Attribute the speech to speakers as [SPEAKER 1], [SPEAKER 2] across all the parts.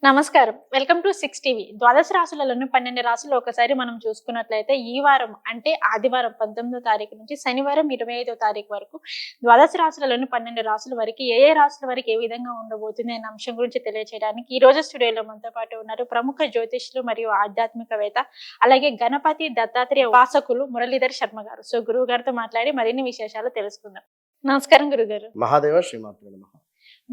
[SPEAKER 1] నమస్కారం. Welcome to 6 TV. ద్వాదశ రాశులలోని 12 రాశులు ఒకసారి మనం చూసుకున్నట్లయితే ఈ వారం అంటే ఆదివారం 19వ తారీఖు నుంచి శనివారం 25వ తారీఖు వరకు ద్వాదశ రాశులలోని 12 రాశుల వరకు ఏ రాశుల వరకు ఏ విధంగా ఉండబోతుంది అనే అంశం గురించి తెలియజేయడానికి ఈ రోజు స్టూడియోలో మనతో పాటు ఉన్నారు ప్రముఖ జ్యోతిష్యులు మరియు ఆధ్యాత్మికవేత్త అలాగే గణపతి దత్తాత్రేయ ఉపాసకులు మురళీధర్ శర్మ గారు. సో గురువు గారితో మాట్లాడి మరిన్ని విశేషాలు తెలుసుకుందాం. నమస్కారం గురుగారు.
[SPEAKER 2] మహాదేవ శ్రీమాత్రే నమః.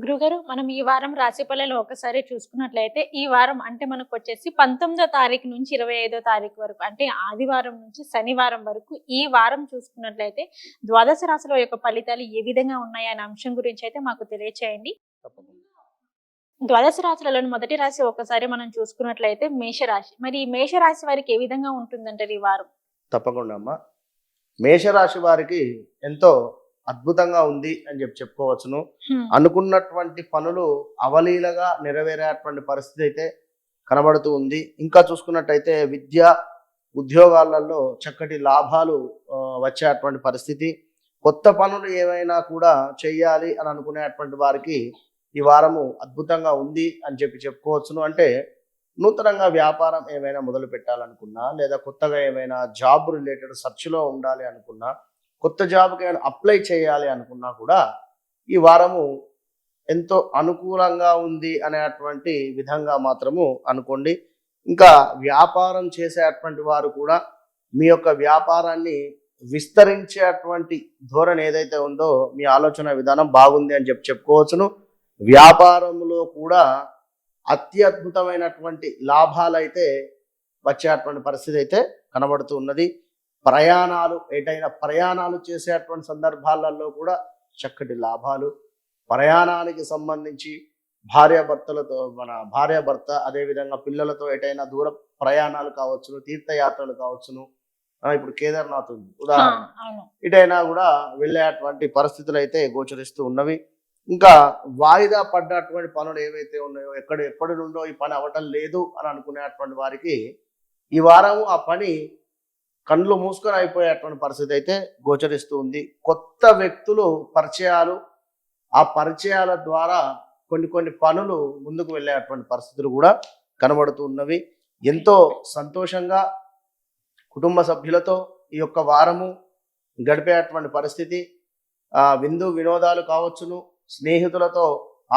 [SPEAKER 1] గురుగారు, మనం ఈ వారం రాశి ఫలాలు ఒకసారి చూసుకున్నట్లయితే ఈ వారం అంటే మనకు వచ్చేసి 19వ తారీఖు నుంచి 25వ తారీఖు వరకు అంటే ఆదివారం నుంచి శనివారం వరకు ఈ వారం చూసుకున్నట్లయితే ద్వాదశ రాశుల యొక్క ఫలితాలు ఏ విధంగా ఉన్నాయి అనే అంశం గురించి అయితే మాకు తెలియచేయండి. ద్వాదశ రాశులలోని మొదటి రాశి ఒకసారి మనం చూసుకున్నట్లయితే మేషరాశి. మరి ఈ మేషరాశి వారికి ఏ విధంగా ఉంటుందంటారు ఈ వారం?
[SPEAKER 2] తప్పకుండా అమ్మా. మేషరాశి వారికి ఎంతో అద్భుతంగా ఉంది అని చెప్పుకోవచ్చును. అనుకున్నటువంటి పనులు అవలీలగా నెరవేరేటువంటి పరిస్థితి అయితే కనబడుతూ ఉంది. ఇంకా చూసుకున్నట్టయితే విద్య ఉద్యోగాలలో చక్కటి లాభాలు వచ్చేటువంటి పరిస్థితి. కొత్త పనులు ఏమైనా కూడా చెయ్యాలి అని అనుకునేటువంటి వారికి ఈ వారము అద్భుతంగా ఉంది అని చెప్పుకోవచ్చును. అంటే నూతనంగా వ్యాపారం ఏమైనా మొదలు పెట్టాలనుకున్నా లేదా కొత్తగా ఏమైనా జాబ్ రిలేటెడ్ సర్చ్లో ఉండాలి అనుకున్నా కొత్త జాబ్కి ఏమైనా అప్లై చేయాలి అనుకున్నా కూడా ఈ వారము ఎంతో అనుకూలంగా ఉంది అనేటువంటి విధంగా మాత్రము అనుకోండి. ఇంకా వ్యాపారం చేసేటువంటి వారు కూడా మీ యొక్క వ్యాపారాన్ని విస్తరించేటువంటి ధోరణి ఏదైతే ఉందో మీ ఆలోచన విధానం బాగుంది అని చెప్పుకోవచ్చును. వ్యాపారంలో కూడా అత్యద్భుతమైనటువంటి లాభాలు అయితే వచ్చేటువంటి పరిస్థితి అయితే కనబడుతూ ఉన్నది. ప్రయాణాలు ఏటైనా ప్రయాణాలు చేసేటువంటి సందర్భాలలో కూడా చక్కటి లాభాలు. ప్రయాణానికి సంబంధించి భార్యాభర్త అదేవిధంగా పిల్లలతో ఎటైనా దూర ప్రయాణాలు కావచ్చును, తీర్థయాత్రలు కావచ్చును. ఇప్పుడు కేదార్నాథ్ ఉంది ఉదాహరణ, ఇటైనా కూడా వెళ్ళేటువంటి పరిస్థితులు అయితే గోచరిస్తూ ఉన్నవి. ఇంకా వాయిదా పడ్డటువంటి పనులు ఏవైతే ఉన్నాయో ఎప్పటి నుండో ఈ పని అవ్వటం లేదు అని అనుకునేటువంటి వారికి ఈ వారం ఆ పని కళ్ళు మూసుకొని అయిపోయేటువంటి పరిస్థితి అయితే గోచరిస్తూ ఉంది. కొత్త వ్యక్తులు పరిచయాలు, ఆ పరిచయాల ద్వారా కొన్ని పనులు ముందుకు వెళ్ళేటువంటి పరిస్థితులు కూడా కనబడుతూ ఉన్నవి. ఎంతో సంతోషంగా కుటుంబ సభ్యులతో ఈ యొక్క వారము గడిపేటువంటి పరిస్థితి. విందు వినోదాలు కావచ్చును, స్నేహితులతో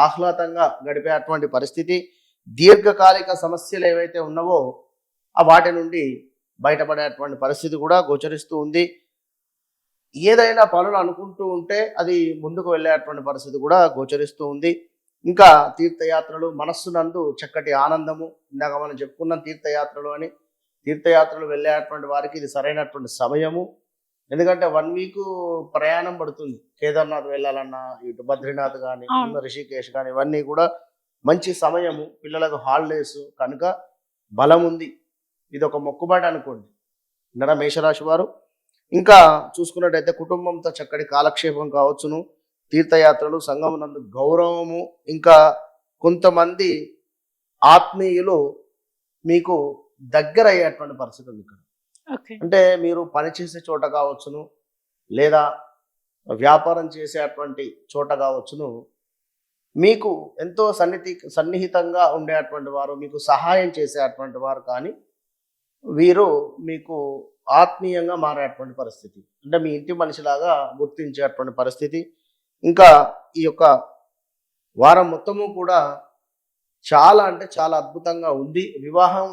[SPEAKER 2] ఆహ్లాదంగా గడిపేటువంటి పరిస్థితి. దీర్ఘకాలిక సమస్యలు ఏవైతే ఉన్నావో వాటి నుండి బయటపడేటువంటి పరిస్థితి కూడా గోచరిస్తూ ఉంది. ఏదైనా పనులు అనుకుంటూ ఉంటే అది ముందుకు వెళ్ళేటువంటి పరిస్థితి కూడా గోచరిస్తూ ఉంది. ఇంకా తీర్థయాత్రలు, మనస్సునందు చక్కటి ఆనందము. ఇందాక మనం చెప్పుకున్నాం తీర్థయాత్రలు అని. తీర్థయాత్రలు వెళ్ళేటువంటి వారికి ఇది సరైనటువంటి సమయము. ఎందుకంటే 1 వీక్ ప్రయాణం పడుతుంది. కేదార్నాథ్ వెళ్ళాలన్నా, ఇటు బద్రీనాథ్ కానీ, రిషికేశ్ కానీ ఇవన్నీ కూడా మంచి సమయము. పిల్లలకు హాలిడేస్ కనుక బలం ఉంది. ఇది ఒక మొక్కుబాటు అనుకోండి విన్నారా మేషరాశి వారు. ఇంకా చూసుకున్నట్టయితే కుటుంబంతో చక్కటి కాలక్షేపం కావచ్చును, తీర్థయాత్రలు, సంఘమునందు గౌరవము, ఇంకా కొంతమంది ఆత్మీయులు మీకు దగ్గర అయ్యేటువంటి పరిస్థితి ఉంది ఇక్కడ. అంటే మీరు పనిచేసే చోట కావచ్చును లేదా వ్యాపారం చేసేటువంటి చోట కావచ్చును, మీకు ఎంతో సన్నిహితంగా ఉండేటువంటి వారు, మీకు సహాయం చేసేటువంటి వారు కానీ వీరు మీకు ఆత్మీయంగా మారేటువంటి పరిస్థితి. అంటే మీ ఇంటి మనిషిలాగా గుర్తించేటువంటి పరిస్థితి. ఇంకా ఈ యొక్క వారం మొత్తము కూడా చాలా అంటే చాలా అద్భుతంగా ఉంది. వివాహం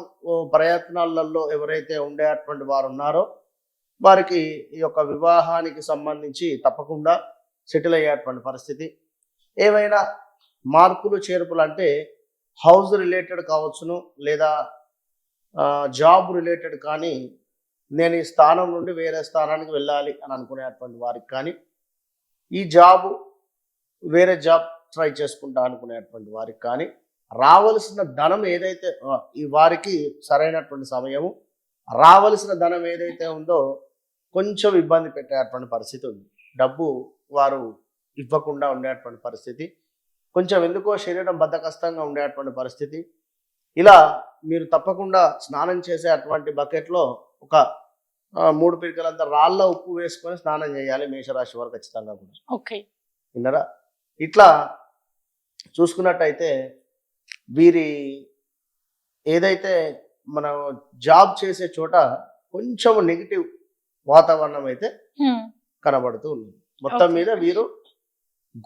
[SPEAKER 2] ప్రయత్నాలలో ఎవరైతే ఉండేటువంటి వారు ఉన్నారో వారికి ఈ యొక్క వివాహానికి సంబంధించి తప్పకుండా సెటిల్ అయ్యేటువంటి పరిస్థితి. ఏమైనా మార్పులు చేర్పులు అంటే హౌస్ రిలేటెడ్ కావచ్చును లేదా జాబ్ రిలేటెడ్ కానీ, నేను ఈ స్థానం నుండి వేరే స్థానానికి వెళ్ళాలి అని అనుకునేటువంటి వారికి కానీ, ఈ జాబ్ వేరే జాబ్ ట్రై చేసుకుంటా అనుకునేటువంటి వారికి కానీ రావలసిన ధనం ఏదైతే ఈ వారికి సరైనటువంటి సమయము, రావలసిన ధనం ఏదైతే ఉందో కొంచెం ఇబ్బంది పెట్టేటువంటి పరిస్థితి ఉంది. డబ్బు వారు ఇవ్వకుండా ఉండేటువంటి పరిస్థితి, కొంచెం ఎందుకో శరీరం బద్ధకస్తంగా ఉండేటువంటి పరిస్థితి. ఇలా మీరు తప్పకుండా స్నానం చేసే అటువంటి బకెట్లో ఒక 3 పిరికలంత రాళ్ళ ఉప్పు వేసుకొని స్నానం చేయాలి మేషరాశి వారు ఖచ్చితంగా కూడా.
[SPEAKER 1] ఓకే
[SPEAKER 2] విన్నారా? ఇట్లా చూసుకున్నట్టయితే వీరి ఏదైతే మనం జాబ్ చేసే చోట కొంచెం నెగిటివ్ వాతావరణం అయితే కనబడుతూ ఉంది. మొత్తం మీద వీరు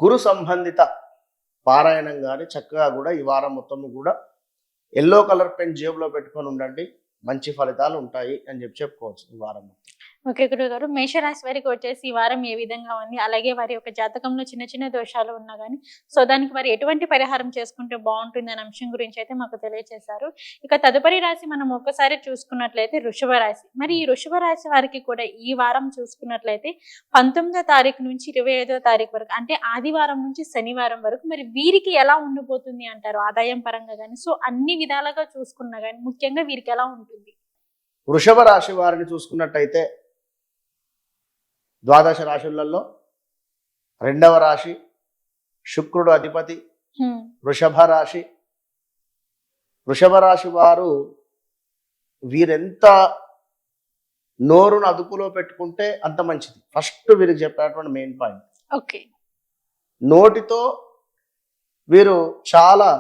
[SPEAKER 2] గురు సంబంధిత పారాయణం కానీ చక్కగా కూడా ఈ వారం మొత్తం కూడా ఎల్లో కలర్ పెన్ జేబులో పెట్టుకొని ఉండండి, మంచి ఫలితాలు ఉంటాయి అని చెప్పుకోవచ్చు ఈ వారం.
[SPEAKER 1] ఓకే గురుగారు, మేషరాశి వారికి వచ్చేసి ఈ వారం ఏ విధంగా ఉంది, అలాగే వారి యొక్క జాతకంలో చిన్న చిన్న దోషాలు ఉన్నా కానీ సో దానికి వారు ఎటువంటి పరిహారం చేసుకుంటే బాగుంటుంది అనే అంశం గురించి అయితే మాకు తెలియజేశారు. ఇక తదుపరి రాశి మనం ఒక్కసారి చూసుకున్నట్లయితే వృషభ రాశి. మరి ఈ వృషభ రాశి వారికి కూడా ఈ వారం చూసుకున్నట్లయితే 19వ తారీఖు నుంచి 25వ తారీఖు వరకు, అంటే ఆదివారం నుంచి శనివారం వరకు మరి వీరికి ఎలా ఉండిపోతుంది అంటారు ఆదాయం పరంగా కానీ, సో అన్ని విధాలుగా చూసుకున్నా కానీ ముఖ్యంగా వీరికి ఎలా ఉంటుంది?
[SPEAKER 2] వృషభ రాశి వారిని చూసుకున్నట్టయితే ద్వాదశ రాశులలో 2వ రాశి శుక్రుడు అధిపతి వృషభ రాశి. వృషభ రాశి వారు వీరెంత నోరును అదుపులో పెట్టుకుంటే అంత మంచిది. ఫస్ట్ వీరికి చెప్పేటువంటి మెయిన్ పాయింట్,
[SPEAKER 1] ఓకే,
[SPEAKER 2] నోటితో వీరు చాలా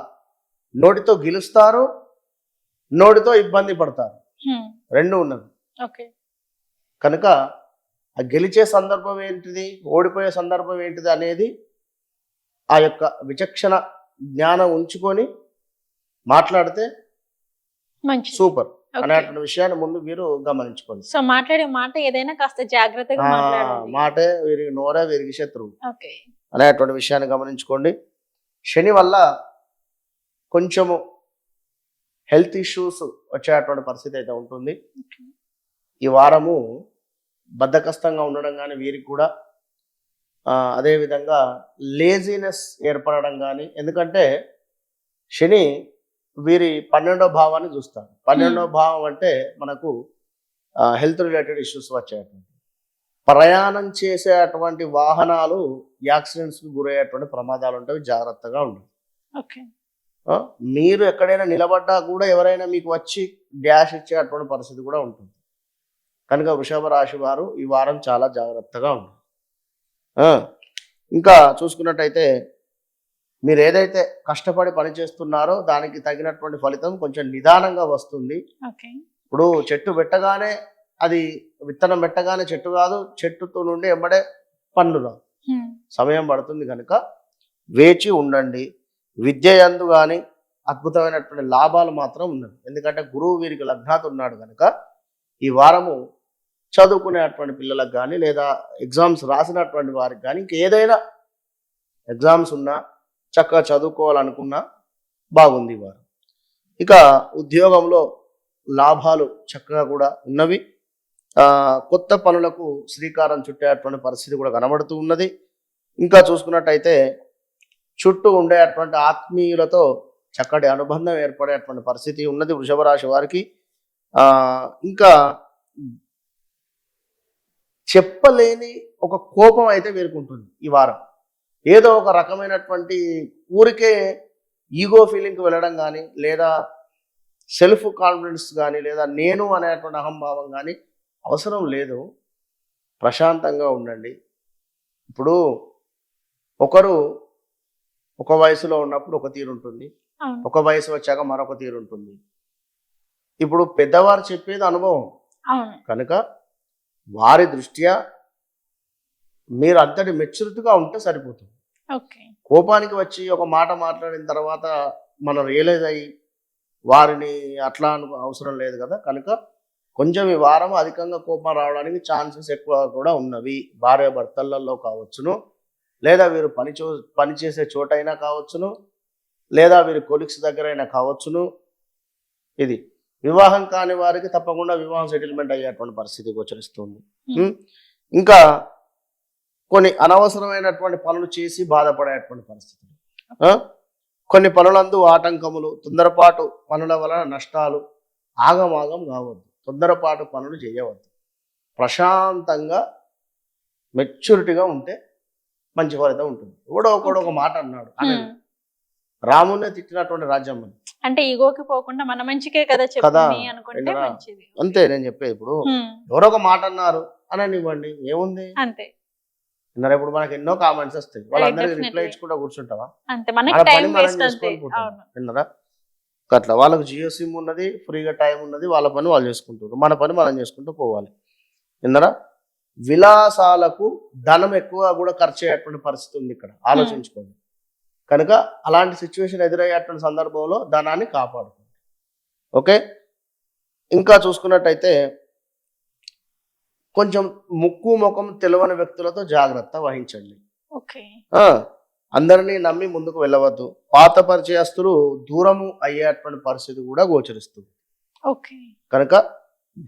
[SPEAKER 2] నోటితో గెలుస్తారు, నోటితో ఇబ్బంది పడతారు, రెండు ఉన్నది.
[SPEAKER 1] ఓకే,
[SPEAKER 2] కనుక ఆ గెలిచే సందర్భం ఏంటిది, ఓడిపోయే సందర్భం ఏంటిది అనేది ఆ యొక్క విచక్షణ జ్ఞానం ఉంచుకొని మాట్లాడితే సూపర్ అనేటువంటి విషయాన్ని ముందు మీరు గమనించుకోండి.
[SPEAKER 1] సో మాట్లాడే మాట ఏదైనా కాస్త జాగ్రత్తగా మాట్లాడాలి.
[SPEAKER 2] మాటే వీరికి నోరే వీరికి శత్రువు అనేటువంటి విషయాన్ని గమనించుకోండి. శని వల్ల కొంచెము హెల్త్ ఇష్యూస్ వచ్చేటువంటి పరిస్థితి అయితే ఉంటుంది. ఈ వారము బద్ధకస్తంగా ఉండడం కానీ వీరికి కూడా అదేవిధంగా లేజినెస్ ఏర్పడడం కానీ, ఎందుకంటే శని వీరి 12వ భావాన్ని చూస్తారు. 12వ భావం అంటే మనకు హెల్త్ రిలేటెడ్ ఇష్యూస్ వచ్చేటువంటి, ప్రయాణం చేసేటువంటి వాహనాలు యాక్సిడెంట్స్కి గురయ్యేటువంటి ప్రమాదాలు ఉంటాయి, జాగ్రత్తగా ఉండాలి. మీరు ఎక్కడైనా నిలబడ్డా కూడా ఎవరైనా మీకు వచ్చి డ్యాష్ ఇచ్చేటువంటి పరిస్థితి కూడా ఉంటుంది. కనుక వృషభ రాశి వారు ఈ వారం చాలా జాగ్రత్తగా ఉండాలి. ఇంకా చూసుకున్నట్టయితే మీరు ఏదైతే కష్టపడి పని చేస్తున్నారో దానికి తగినటువంటి ఫలితం కొంచెం నిదానంగా వస్తుంది. ఇప్పుడు చెట్టు పెట్టగానే అది విత్తనం పెట్టగానే చెట్టు కాదు, చెట్టుతో నుండి ఎంబడే పండ్లు రావు, సమయం పడుతుంది. కనుక వేచి ఉండండి. విద్య యందు కానీ అద్భుతమైనటువంటి లాభాలు మాత్రం ఉన్నది. ఎందుకంటే గురువు వీరికి లగ్నాత్ ఉన్నాడు కనుక ఈ వారము చదువుకునేటువంటి పిల్లలకు కానీ లేదా ఎగ్జామ్స్ రాసినటువంటి వారికి కానీ ఇంకేదైనా ఎగ్జామ్స్ ఉన్నా చక్కగా చదువుకోవాలనుకున్నా బాగుంది ఈ వారం. ఇక ఉద్యోగంలో లాభాలు చక్కగా కూడా ఉన్నవి. కొత్త పనులకు శ్రీకారం చుట్టేటువంటి పరిస్థితి కూడా కనబడుతూ ఉన్నది. ఇంకా చూసుకున్నట్టయితే చుట్టూ ఉండేటువంటి ఆత్మీయులతో చక్కటి అనుబంధం ఏర్పడేటువంటి పరిస్థితి ఉన్నది వృషభ రాశి వారికి. ఇంకా చెప్పలేని ఒక కోపం అయితే వీరుకుంటుంది ఈ వారం. ఏదో ఒక రకమైనటువంటి ఊరికే ఈగో ఫీలింగ్కి వెళ్ళడం కానీ లేదా సెల్ఫ్ కాన్ఫిడెన్స్ కానీ లేదా నేను అనేటువంటి అహంభావం కానీ అవసరం లేదు. ప్రశాంతంగా ఉండండి. ఇప్పుడు ఒకరు ఒక వయసులో ఉన్నప్పుడు ఒక తీరు ఉంటుంది, ఒక వయసు వచ్చాక మరొక తీరు ఉంటుంది. ఇప్పుడు పెద్దవారు చెప్పేది అనుభవం కనుక వారి దృష్ట్యా మీరు అంతటి మెచ్యూరిటీగా ఉంటే సరిపోతుంది. కోపానికి వచ్చి ఒక మాట మాట్లాడిన తర్వాత మనం రియలైజ్ అయ్యి వారిని అట్లా అవసరం లేదు కదా. కనుక కొంచెం ఈ వారం అధికంగా కోపం రావడానికి ఛాన్సెస్ ఎక్కువ కూడా ఉన్నవి. భార్య భర్తలలో కావచ్చును, లేదా వీరు పనిచేసే చోటైనా కావచ్చును, లేదా వీరి కొలీగ్స్ దగ్గరైనా కావచ్చును. ఇది వివాహం కాని వారికి తప్పకుండా వివాహం సెటిల్మెంట్ అయ్యేటువంటి పరిస్థితి గోచరిస్తుంది. ఇంకా కొన్ని అనవసరమైనటువంటి పనులు చేసి బాధపడేటువంటి పరిస్థితులు, కొన్ని పనులందు ఆటంకములు, తొందరపాటు పనుల వలన నష్టాలు. ఆగమాగం కావద్దు, తొందరపాటు పనులు చేయవద్దు. ప్రశాంతంగా మెచ్యూరిటీగా ఉంటే మంచి ఫలితం ఉంటుంది. ఎవడో ఒకడు ఒక మాట అన్నాడు, రామునే తిట్టినటువంటి రాజ్యం
[SPEAKER 1] అంటే ఈగోకి పోకుండా మన మంచికే కదా చెప్పని అనుకుంటే మంచిది.
[SPEAKER 2] అంతే నేను చెప్పేది. ఇప్పుడు ఎవరో ఒక మాట అన్నారు అననివ్వండి, ఏముంది అంతే. ఇప్పుడు మనకి ఎన్నో కామెంట్స్ వస్తాయి, వాళ్ళందరికీ రిప్లై ఇచ్చుకుంటా కూర్చుంటావా? విన్నారా? అట్లా వాళ్ళకి జియో సిమ్ ఉన్నది, ఫ్రీగా టైం ఉన్నది, వాళ్ళ పని వాళ్ళు చేసుకుంటారు, మన పని మనం చేసుకుంటూ పోవాలి. విన్నారా? విలాసాలకు ధనం ఎక్కువ కూడా ఖర్చు అయ్యేటువంటి పరిస్థితి ఉంది ఇక్కడ, ఆలోచించుకోండి. కనుక అలాంటి సిచ్యువేషన్ ఎదురయ్యేటువంటి సందర్భంలో ధనాన్ని కాపాడుకోండి. ఓకే. ఇంకా చూసుకున్నట్టయితే కొంచెం ముక్కు ముఖం తెలియని వ్యక్తులతో జాగ్రత్త వహించండి.
[SPEAKER 1] ఓకే.
[SPEAKER 2] అందరినీ నమ్మి ముందుకు వెళ్ళవద్దు. పాత పరిచయస్తులు దూరము అయ్యేటువంటి పరిస్థితి కూడా గోచరిస్తుంది.
[SPEAKER 1] ఓకే.
[SPEAKER 2] కనుక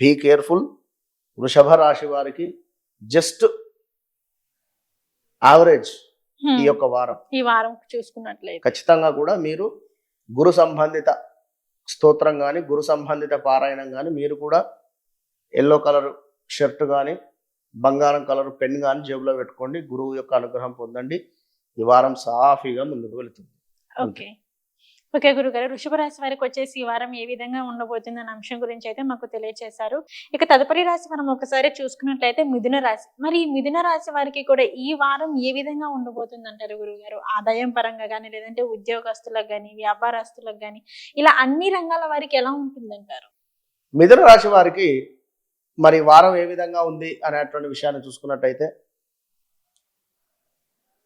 [SPEAKER 2] బీ కేర్ఫుల్. వృషభ రాశి వారికి జస్ట్ యావరేజ్ ఈ యొక్క వారం.
[SPEAKER 1] ఈ వారం చూసుకున్నట్లయితే
[SPEAKER 2] ఖచ్చితంగా కూడా మీరు గురు సంబంధిత స్తోత్రం కానీ, గురు సంబంధిత పారాయణం కానీ, మీరు కూడా ఎల్లో కలర్ షర్ట్ కానీ, బంగారం కలర్ పెన్ కానీ జేబులో పెట్టుకోండి. గురువు యొక్క అనుగ్రహం పొందండి. ఈ వారం సాఫీగా ముందుకు వెళుతుంది.
[SPEAKER 1] ఓకే. ఓకే గురుగారు, వృషభ రాశి వారికి వచ్చేసి ఈ వారం ఏ విధంగా ఉండబోతుంది అనే అంశం గురించి అయితే మాకు తెలియజేశారు. ఇక తదుపరి రాశి మనం ఒకసారి చూసుకున్నట్లయితే మిథున రాశి. మరి ఈ మిథున రాశి వారికి కూడా ఈ వారం ఏ విధంగా ఉండబోతుంది అంటారు గురుగారు? ఆదాయం పరంగా కానీ, లేదంటే ఉద్యోగస్తులకు కానీ, వ్యాపారస్తులకు కానీ, ఇలా అన్ని రంగాల వారికి ఎలా ఉంటుందంటారు?
[SPEAKER 2] మిథున రాశి వారికి మరి వారం ఏ విధంగా ఉంది అనేటువంటి విషయాన్ని చూసుకున్నట్టయితే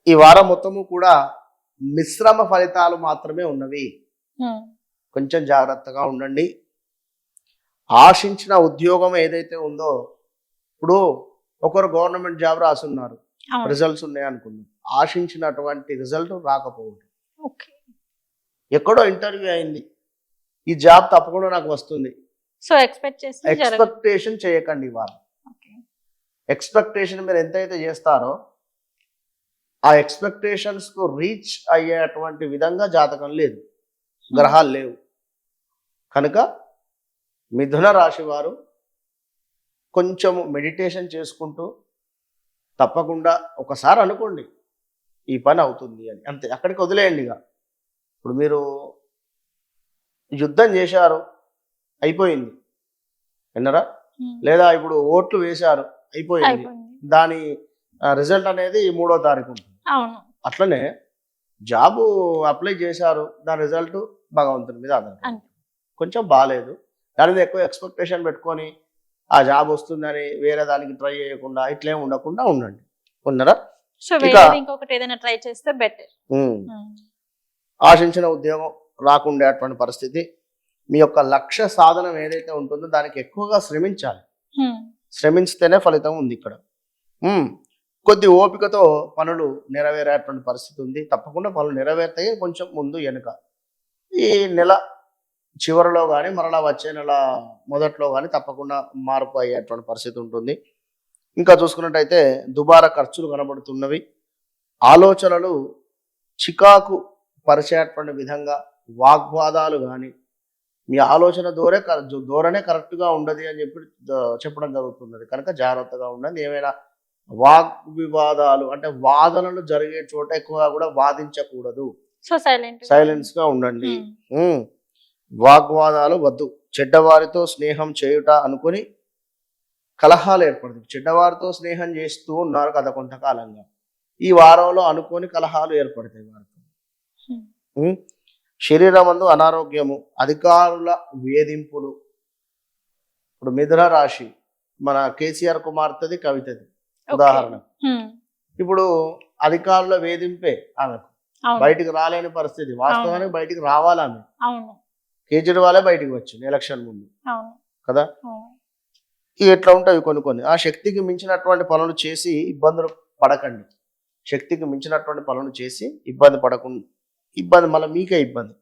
[SPEAKER 2] ఈ వారం మొత్తము కూడా మిశ్రమ ఫలితాలు మాత్రమే ఉన్నవి. కొంచెం జాగ్రత్తగా ఉండండి. ఆశించిన ఉద్యోగం ఏదైతే ఉందో, ఇప్పుడు ఒకరు గవర్నమెంట్ జాబ్ రాసున్నారు, రిజల్ట్స్ ఉన్నాయి అనుకున్నాం, ఆశించినటువంటి రిజల్ట్ రాకపోవడం. ఎక్కడో ఇంటర్వ్యూ అయింది, ఈ జాబ్ తప్పకుండా నాకు వస్తుంది,
[SPEAKER 1] సో ఎక్స్పెక్టేషన్
[SPEAKER 2] చేయకండి. వారం ఎక్స్పెక్టేషన్ మీరు ఎంతైతే చేస్తారో ఆ ఎక్స్పెక్టేషన్స్ కు రీచ్ అయ్యేటువంటి విధంగా జాతకం లేదు, గ్రహాలు లేవు. కనుక మిథున రాశి వారు కొంచెము మెడిటేషన్ చేసుకుంటూ తప్పకుండా ఒకసారి అనుకోండి ఈ పని అవుతుంది అని, అంతే, అక్కడికి వదిలేయండి. ఇక ఇప్పుడు మీరు యుద్ధం చేశారు, అయిపోయింది, విన్నరా? లేదా ఇప్పుడు ఓట్లు వేశారు, అయిపోయింది, దాని రిజల్ట్ అనేది 3వ తారీఖు ఉంటుంది. అట్లనే జాబు అప్లై చేశారు, దాని రిజల్ట్ భగవంతుని మీద ఆధారపడి, కొంచెం బాగాలేదు, దాని మీద ఎక్కువ ఎక్స్పెక్టేషన్ పెట్టుకొని ఆ జాబ్ వస్తుందని వేరే దానికి ట్రై చేయకుండా ఇట్లేం ఉండకుండా ఉండండి. ఉన్నారా?
[SPEAKER 1] ట్రై చేస్తే బెటర్.
[SPEAKER 2] ఆశించిన ఉద్యోగం రాకుండేటువంటి పరిస్థితి. మీ యొక్క లక్ష్య సాధనం ఏదైతే ఉంటుందో దానికి ఎక్కువగా శ్రమించాలి. శ్రమించితేనే ఫలితం ఉంది ఇక్కడ. కొద్ది ఓపికతో పనులు నెరవేరేటువంటి పరిస్థితి ఉంది. తప్పకుండా పనులు నెరవేరుతాయి, కొంచెం ముందు వెనుక. ఈ నెల చివరిలో కానీ మరలా వచ్చే నెల మొదట్లో కానీ తప్పకుండా మార్పు అయ్యేటువంటి పరిస్థితి ఉంటుంది. ఇంకా చూసుకున్నట్టయితే దుబారా ఖర్చులు కనబడుతున్నవి. ఆలోచనలు చికాకు పరిచేటువంటి విధంగా వాగ్వాదాలు కానీ, మీ ఆలోచన ధోరణే కరెక్ట్గా ఉండదు అని చెప్పడం జరుగుతున్నది. కనుక జాగ్రత్తగా ఉండండి. ఏమైనా వాగ్వివాదాలు అంటే వాదనలు జరిగే చోట ఎక్కువగా కూడా వాదించకూడదు, సైలెన్స్ గా ఉండండి. వాగ్వాదాలు వద్దు. చెడ్డవారితో స్నేహం చేయుట అనుకుని కలహాలు ఏర్పడుతుంది. చెడ్డవారితో స్నేహం చేస్తూ ఉన్నారు కదా కొంతకాలంగా, ఈ వారంలో అనుకోని కలహాలు ఏర్పడతాయి వారితో. శరీరమందు అనారోగ్యము, అధికారుల వేధింపులు. ఇప్పుడు మిథున రాశి మన కేసీఆర్ కుమార్తెది కవితది ఉదాహరణ. ఇప్పుడు అధికారుల వేధింపే ఆమెకు, బయటికి రాలేని పరిస్థితి. వాస్తవానికి బయటికి రావాలి ఆమె, కేజ్రీవాలే బయటికి వచ్చింది ఎలక్షన్ ముందు కదా. ఎట్లా ఉంటాయి కొన్ని. ఆ శక్తికి మించినటువంటి పనులు చేసి ఇబ్బందులు పడకండి. శక్తికి మించినటువంటి పనులు చేసి ఇబ్బంది మళ్ళీ మీకే ఇబ్బంది.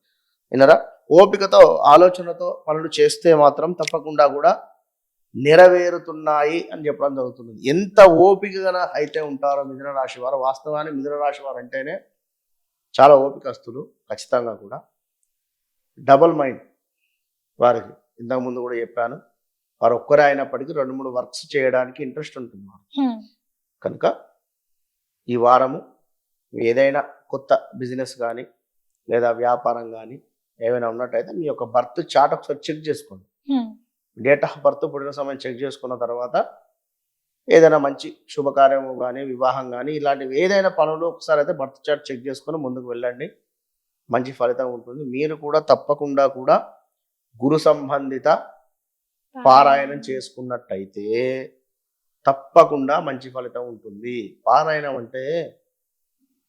[SPEAKER 2] వినరా? ఓపికతో ఆలోచనతో పనులు చేస్తే మాత్రం తప్పకుండా కూడా నెరవేరుతున్నాయి అని చెప్పడం జరుగుతుంది. ఎంత ఓపికగా అయితే ఉంటారో మిథున రాశి వారు, వాస్తవానికి మిథున రాశి వారు అంటేనే చాలా ఓపికస్తులు. ఖచ్చితంగా కూడా డబుల్ మైండ్ వారికి. ఇంతకుముందు కూడా చెప్పాను, వారు ఒక్కరే అయినప్పటికీ 2-3 వర్క్స్ చేయడానికి ఇంట్రెస్ట్ ఉంటుంది వారు. కనుక ఈ వారము ఏదైనా కొత్త బిజినెస్ కానీ లేదా వ్యాపారం కానీ ఏమైనా ఉన్నట్టయితే మీ యొక్క బర్త్ చార్ట్ ఒకసారి చెక్ చేసుకోండి. డేట్ ఆఫ్ బర్త్, పుట్టిన సమయం చెక్ చేసుకున్న తర్వాత ఏదైనా మంచి శుభకార్యము కానీ, వివాహం కానీ, ఇలాంటివి ఏదైనా పనులు ఒకసారి అయితే బర్త్ చార్ట్ చెక్ చేసుకొని ముందుకు వెళ్ళండి. మంచి ఫలితం ఉంటుంది. మీరు కూడా తప్పకుండా కూడా గురు సంబంధిత పారాయణం చేసుకున్నట్టయితే తప్పకుండా మంచి ఫలితం ఉంటుంది. పారాయణం అంటే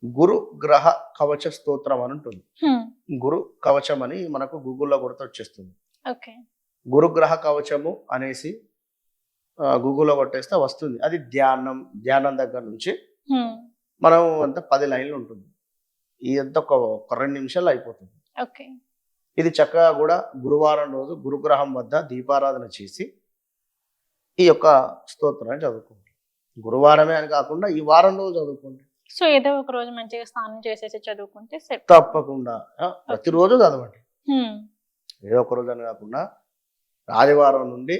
[SPEAKER 2] గురు గ్రహ కవచ స్తోత్రం అని ఉంటుంది. గురు కవచం అని మనకు గూగుల్లో కొడితే వచ్చేస్తుంది.
[SPEAKER 1] ఓకే.
[SPEAKER 2] గురుగ్రహ కవచము అనేసి గూగుల్లో కొట్టేస్తే వస్తుంది. అది ధ్యానం దగ్గర నుంచి మనం అంతా 10 లైన్లు ఉంటుంది. ఇదంతా ఒక 2 నిమిషాలు అయిపోతుంది.
[SPEAKER 1] ఓకే.
[SPEAKER 2] ఇది చక్కగా కూడా గురువారం రోజు గురుగ్రహం వద్ద దీపారాధన చేసి ఈ యొక్క స్తోత్రాన్ని చదువుకోండి. గురువారమే అని కాకుండా ఈ వారం రోజు చదువుకోండి.
[SPEAKER 1] సో ఏదో ఒక రోజు మంచిగా స్నానం చేసేసి చదువుకుంటే
[SPEAKER 2] తప్పకుండా ప్రతిరోజు చదవండి. ఏదో ఒక రోజు అని కాకుండా ఆదివారం నుండి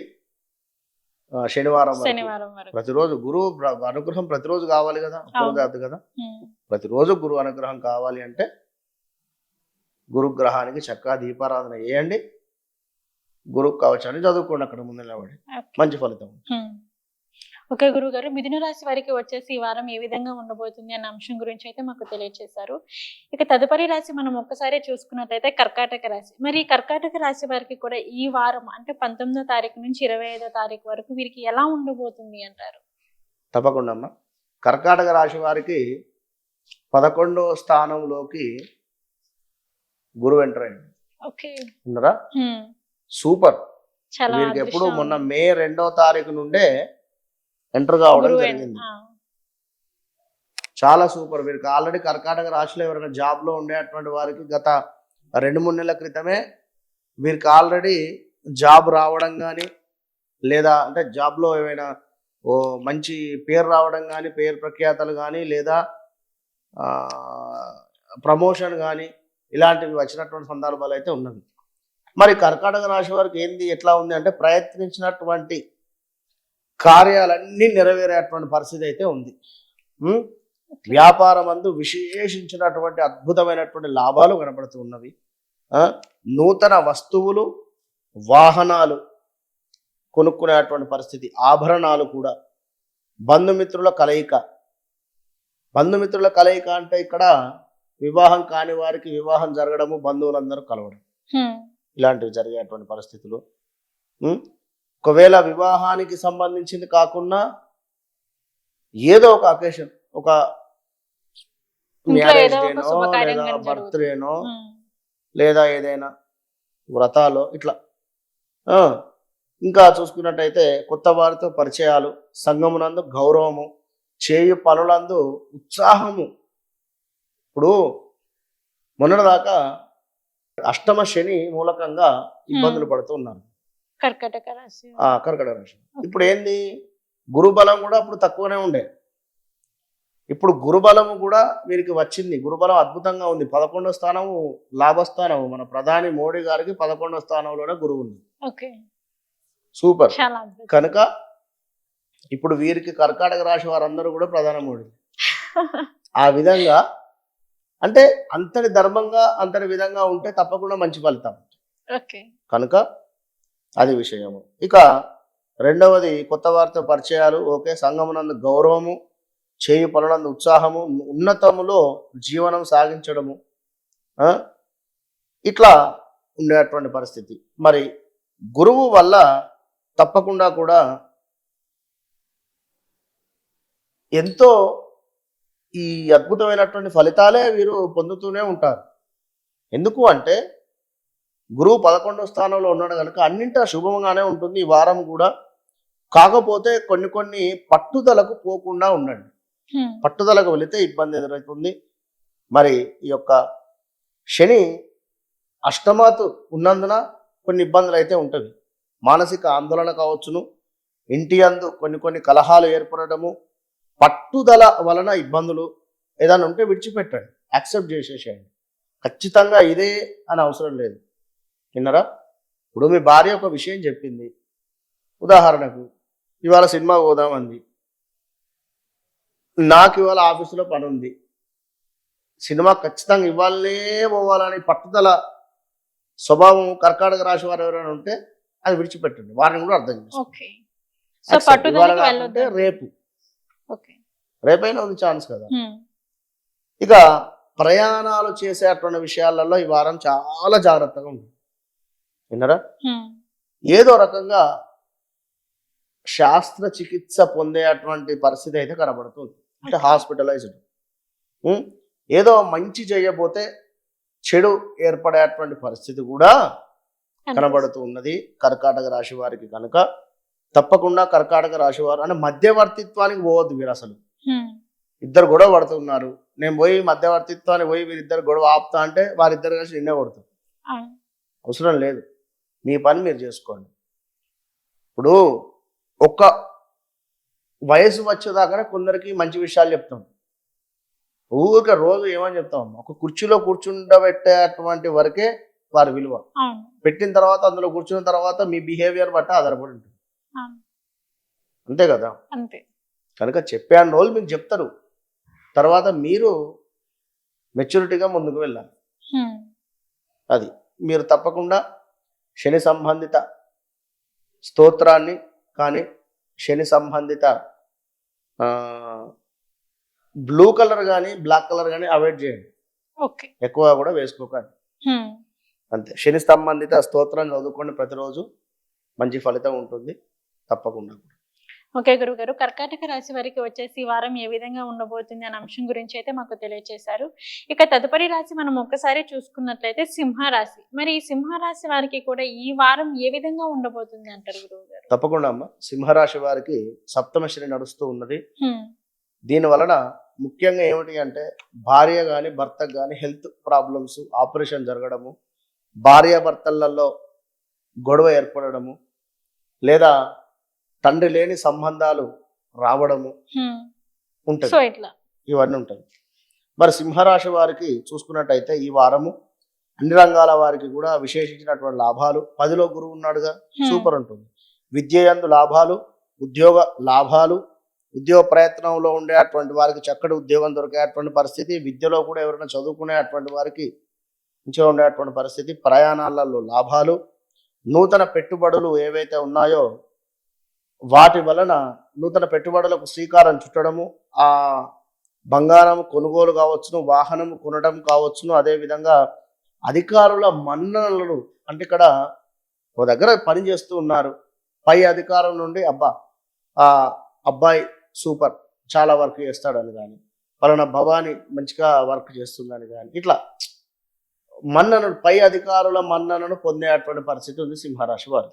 [SPEAKER 2] శనివారం వరకు ప్రతిరోజు గురువు అనుగ్రహం ప్రతిరోజు కావాలి కదా, కాదు కదా. ప్రతిరోజు గురువు అనుగ్రహం కావాలి అంటే గురుగ్రహానికి చక్కగా దీపారాధన చేయండి. గురు కవచాన్ని చదువుకోండి. అక్కడ ముందు నిలబడి మంచి ఫలితం.
[SPEAKER 1] ఓకే గురువు గారు, మిథున రాశి వారికి వచ్చేసి ఈ వారం ఏ విధంగా ఉండబోతుంది అన్న అంశం గురించి అయితే మాకు తెలియజేశారు. ఇక తదుపరి రాశి మనం ఒక్కసారి చూసుకున్నట్లయితే కర్కాటక రాశి. మరి ఈ కర్కాటక రాశి వారికి కూడా ఈ వారం అంటే 19వ తారీఖు నుంచి 25వ తారీఖు వరకు వీరికి ఎలా ఉండబోతుంది అంటారు?
[SPEAKER 2] తప్పకుండా అమ్మా. కర్కాటక రాశి వారికి 11వ స్థానంలోకి గురువు ఎంటర్ అయ్యింది.
[SPEAKER 1] ఓకే.
[SPEAKER 2] ఉన్నారా? సూపర్. వీరికి ఎప్పుడు మొన్న మే 2వ తారీఖు నుండే ఎంటర్ కావడం జరిగింది. చాలా సూపర్. వీరికి ఆల్రెడీ కర్కాటక రాశిలో ఎవరైనా జాబ్ లో ఉండేటువంటి వారికి గత 2-3 నెలల క్రితమే వీరికి ఆల్రెడీ జాబ్ రావడం కానీ, లేదా అంటే జాబ్ లో ఏమైనా మంచి పేరు రావడం కానీ, పేరు ప్రఖ్యాతలు కానీ, లేదా ప్రమోషన్ కానీ ఇలాంటివి వచ్చినటువంటి సందర్భాలు అయితే ఉన్నవి. మరి కర్కాటక రాశి వారికి ఏంది ఎట్లా ఉంది అంటే ప్రయత్నించినటువంటి కార్యాలన్నీ నెరవేరేటువంటి పరిస్థితి అయితే ఉంది. వ్యాపారం అందు విశేషించినటువంటి అద్భుతమైనటువంటి లాభాలు కనబడుతూ ఉన్నవి. నూతన వస్తువులు, వాహనాలు కొనుక్కునేటువంటి పరిస్థితి, ఆభరణాలు కూడా, బంధుమిత్రుల కలయిక. బంధుమిత్రుల కలయిక అంటే ఇక్కడ వివాహం కాని వారికి వివాహం జరగడము, బంధువులందరూ కలవడం, ఇలాంటివి జరిగేటువంటి పరిస్థితులు. ఒకవేళ వివాహానికి సంబంధించింది కాకుండా ఏదో ఒక అకేషన్, ఒక మ్యారేజ్ డేనో లేదా బర్త్డేనో లేదా ఏదైనా వ్రతాలో ఇట్లా. ఇంకా చూసుకున్నట్టయితే కొత్త వారితో పరిచయాలు, సంఘమునందు గౌరవము, చేయు పనులందు ఉత్సాహము. ఇప్పుడు మొన్నటిదాకా అష్టమ శని మూలకంగా ఇబ్బందులు పడుతూ ఉన్నారు
[SPEAKER 1] కర్కాటక రాశి.
[SPEAKER 2] ఇప్పుడు ఏంది, గురుబలం కూడా అప్పుడు తక్కువనే ఉండే. ఇప్పుడు గురుబలము కూడా వీరికి వచ్చింది. గురుబలం అద్భుతంగా ఉంది. 11వ స్థానము లాభస్థానము. మన ప్రధాని మోడీ గారికి 11వ స్థానంలోనే గురువు ఉంది. సూపర్. కనుక ఇప్పుడు వీరికి కర్కాటక రాశి వారందరూ కూడా ప్రధాన మోడీ. ఆ విధంగా అంటే అంతటి ధర్మంగా అంతటి విధంగా ఉంటే తప్పకుండా మంచి ఫలితం. కనుక అది విషయము. ఇక రెండవది కొత్త వారితో పరిచయాలు. ఓకే. సంఘమునందు గౌరవము, చేయు పనులందు ఉత్సాహము, ఉన్నతములో జీవనం సాగించడము, ఇట్లా ఉండేటువంటి పరిస్థితి. మరి గురువు వల్ల తప్పకుండా కూడా ఎంతో ఈ అద్భుతమైనటువంటి ఫలితాలే వీరు పొందుతూనే ఉంటారు. ఎందుకు అంటే గురువు 11వ స్థానంలో ఉన్నాడు కనుక అన్నింటా శుభంగానే ఉంటుంది ఈ వారం కూడా. కాకపోతే కొన్ని పట్టుదలకు పోకుండా ఉండండి. పట్టుదలకు వెళితే ఇబ్బంది ఎదురవుతుంది. మరి ఈ యొక్క శని అష్టమాతు ఉన్నందున కొన్ని ఇబ్బందులు అయితే ఉంటుంది. మానసిక ఆందోళన కావచ్చును, ఇంటి అందు కొన్ని కలహాలు ఏర్పడటము, పట్టుదల వలన ఇబ్బందులు ఏదైనా ఉంటే విడిచిపెట్టండి, యాక్సెప్ట్ చేసేసేయండి. ఖచ్చితంగా ఇదే అని అవసరం లేదు. విన్నారా? ఇప్పుడు మీ భార్య ఒక విషయం చెప్పింది, ఉదాహరణకు ఇవాళ సినిమా పోదామంది, నాకు ఇవాళ ఆఫీసులో పని ఉంది, సినిమా ఖచ్చితంగా ఇవాళనే పోవాలని పట్టుదల స్వభావం కర్కాటక రాశి వారు ఎవరైనా ఉంటే అది విడిచిపెట్టండి. వారిని కూడా అర్థం చేసుకోండి. రేపైనా ఉంది ఛాన్స్ కదా. ఇక ప్రయాణాలు చేసేటువంటి విషయాలలో ఈ వారం చాలా జాగ్రత్తగా ఉంటుంది. విన్నారా? ఏదో రకంగా శాస్త్ర చికిత్స పొందేటువంటి పరిస్థితి అయితే కనబడుతుంది. అంటే హాస్పిటలైజ్డ్, ఏదో మంచి చేయబోతే చెడు ఏర్పడేటువంటి పరిస్థితి కూడా కనబడుతూ ఉన్నది కర్కాటక రాశి వారికి. కనుక తప్పకుండా కర్కాటక రాశి వారు అంటే మధ్యవర్తిత్వానికి పోవద్దు. మీరు అసలు ఇద్దరు గొడవ పడుతున్నారు, నేను పోయి మధ్యవర్తిత్వానికి పోయి వీరిద్దరు గొడవ ఆపుతా అంటే వారిద్దరు కలిసి నిన్నే కొడుతారు. అవసరం లేదు, మీ పని మీరు చేసుకోండి. ఇప్పుడు ఒక్క వయసు వచ్చేదాకానే కొందరికి మంచి విషయాలు చెప్తాం. ఊరికే రోజు ఏమని చెప్తాం, ఒక కుర్చీలో కూర్చుండబెట్టేటువంటి వరకే వారి విలువ. పెట్టిన తర్వాత అందులో కూర్చున్న తర్వాత మీ బిహేవియర్ బట్టి ఆధారపడి ఉంటుంది. అంతే కదా?
[SPEAKER 1] అంతే.
[SPEAKER 2] కనుక చెప్పాను రోజు మీకు చెప్తారు, తర్వాత మీరు మెచ్యూరిటీగా ముందుకు వెళ్ళాలి. అది మీరు తప్పకుండా శని సంబంధిత స్తోత్రాన్ని కానీ శని సంబంధిత బ్లూ కలర్ కానీ బ్లాక్ కలర్ కానీ అవాయిడ్ చేయండి. ఎక్కువ కూడా వేసుకోకండి. అంతే. శని సంబంధిత స్తోత్రం చదువుకోండి ప్రతిరోజు, మంచి ఫలితం ఉంటుంది తప్పకుండా.
[SPEAKER 1] ఓకే గురుగారు, కర్కాటక రాశి వారికి వచ్చేసి ఈ వారం ఏ విధంగా ఉండబోతుంది అనే అంశం గురించి అయితే మాకు తెలియజేశారు. ఇక తదుపరి రాశి మనం ఒక్కసారి చూసుకున్నట్లయితే సింహరాశి. మరి ఈ సింహరాశి వారికి కూడా ఈ వారం ఏ విధంగా ఉండబోతుంది అంటారు గురువు గారు?
[SPEAKER 2] తప్పకుండా అమ్మ, సింహరాశి వారికి సప్తమ శని నడుస్తూ ఉన్నది. దీని వలన ముఖ్యంగా ఏమిటి అంటే భార్య కానీ భర్తకు కానీ హెల్త్ ప్రాబ్లమ్స్, ఆపరేషన్ జరగడము, భార్యాభర్తలలో గొడవ ఏర్పడము, లేదా తండ్రి లేని సంబంధాలు రావడము ఉంటుంది. ఇవన్నీ ఉంటాయి. మరి సింహరాశి వారికి చూసుకున్నట్టయితే ఈ వారము అన్ని రంగాల వారికి కూడా విశేషించినటువంటి లాభాలు. 10లో గురువు ఉన్నాడుగా, సూపర్ ఉంటుంది. విద్య యందు లాభాలు, ఉద్యోగ లాభాలు, ఉద్యోగ ప్రయత్నంలో ఉండేటువంటి వారికి చక్కటి ఉద్యోగం దొరికేటువంటి పరిస్థితి, విద్యలో కూడా ఎవరైనా చదువుకునేటువంటి వారికి మంచిగా ఉండేటువంటి పరిస్థితి, ప్రయాణాలలో లాభాలు, నూతన పెట్టుబడులు ఏవైతే ఉన్నాయో వాటి వలన నూతన పెట్టుబడులకు శ్రీకారం చుట్టడము, ఆ బంగారం కొనుగోలు కావచ్చును, వాహనం కొనడం కావచ్చును, అదేవిధంగా అధికారుల మన్ననలు. అంటే ఇక్కడ ఒక దగ్గర పని చేస్తూ ఉన్నారు, పై అధికారం నుండి ఆ అబ్బాయి సూపర్ చాలా వర్క్ చేస్తాడని కానీ, పలానా భవాని మంచిగా వర్క్ చేస్తుందని కానీ, ఇట్లా మన్ననలు, పై అధికారుల మన్ననను పొందేటువంటి పరిస్థితి ఉంది సింహరాశి వారు.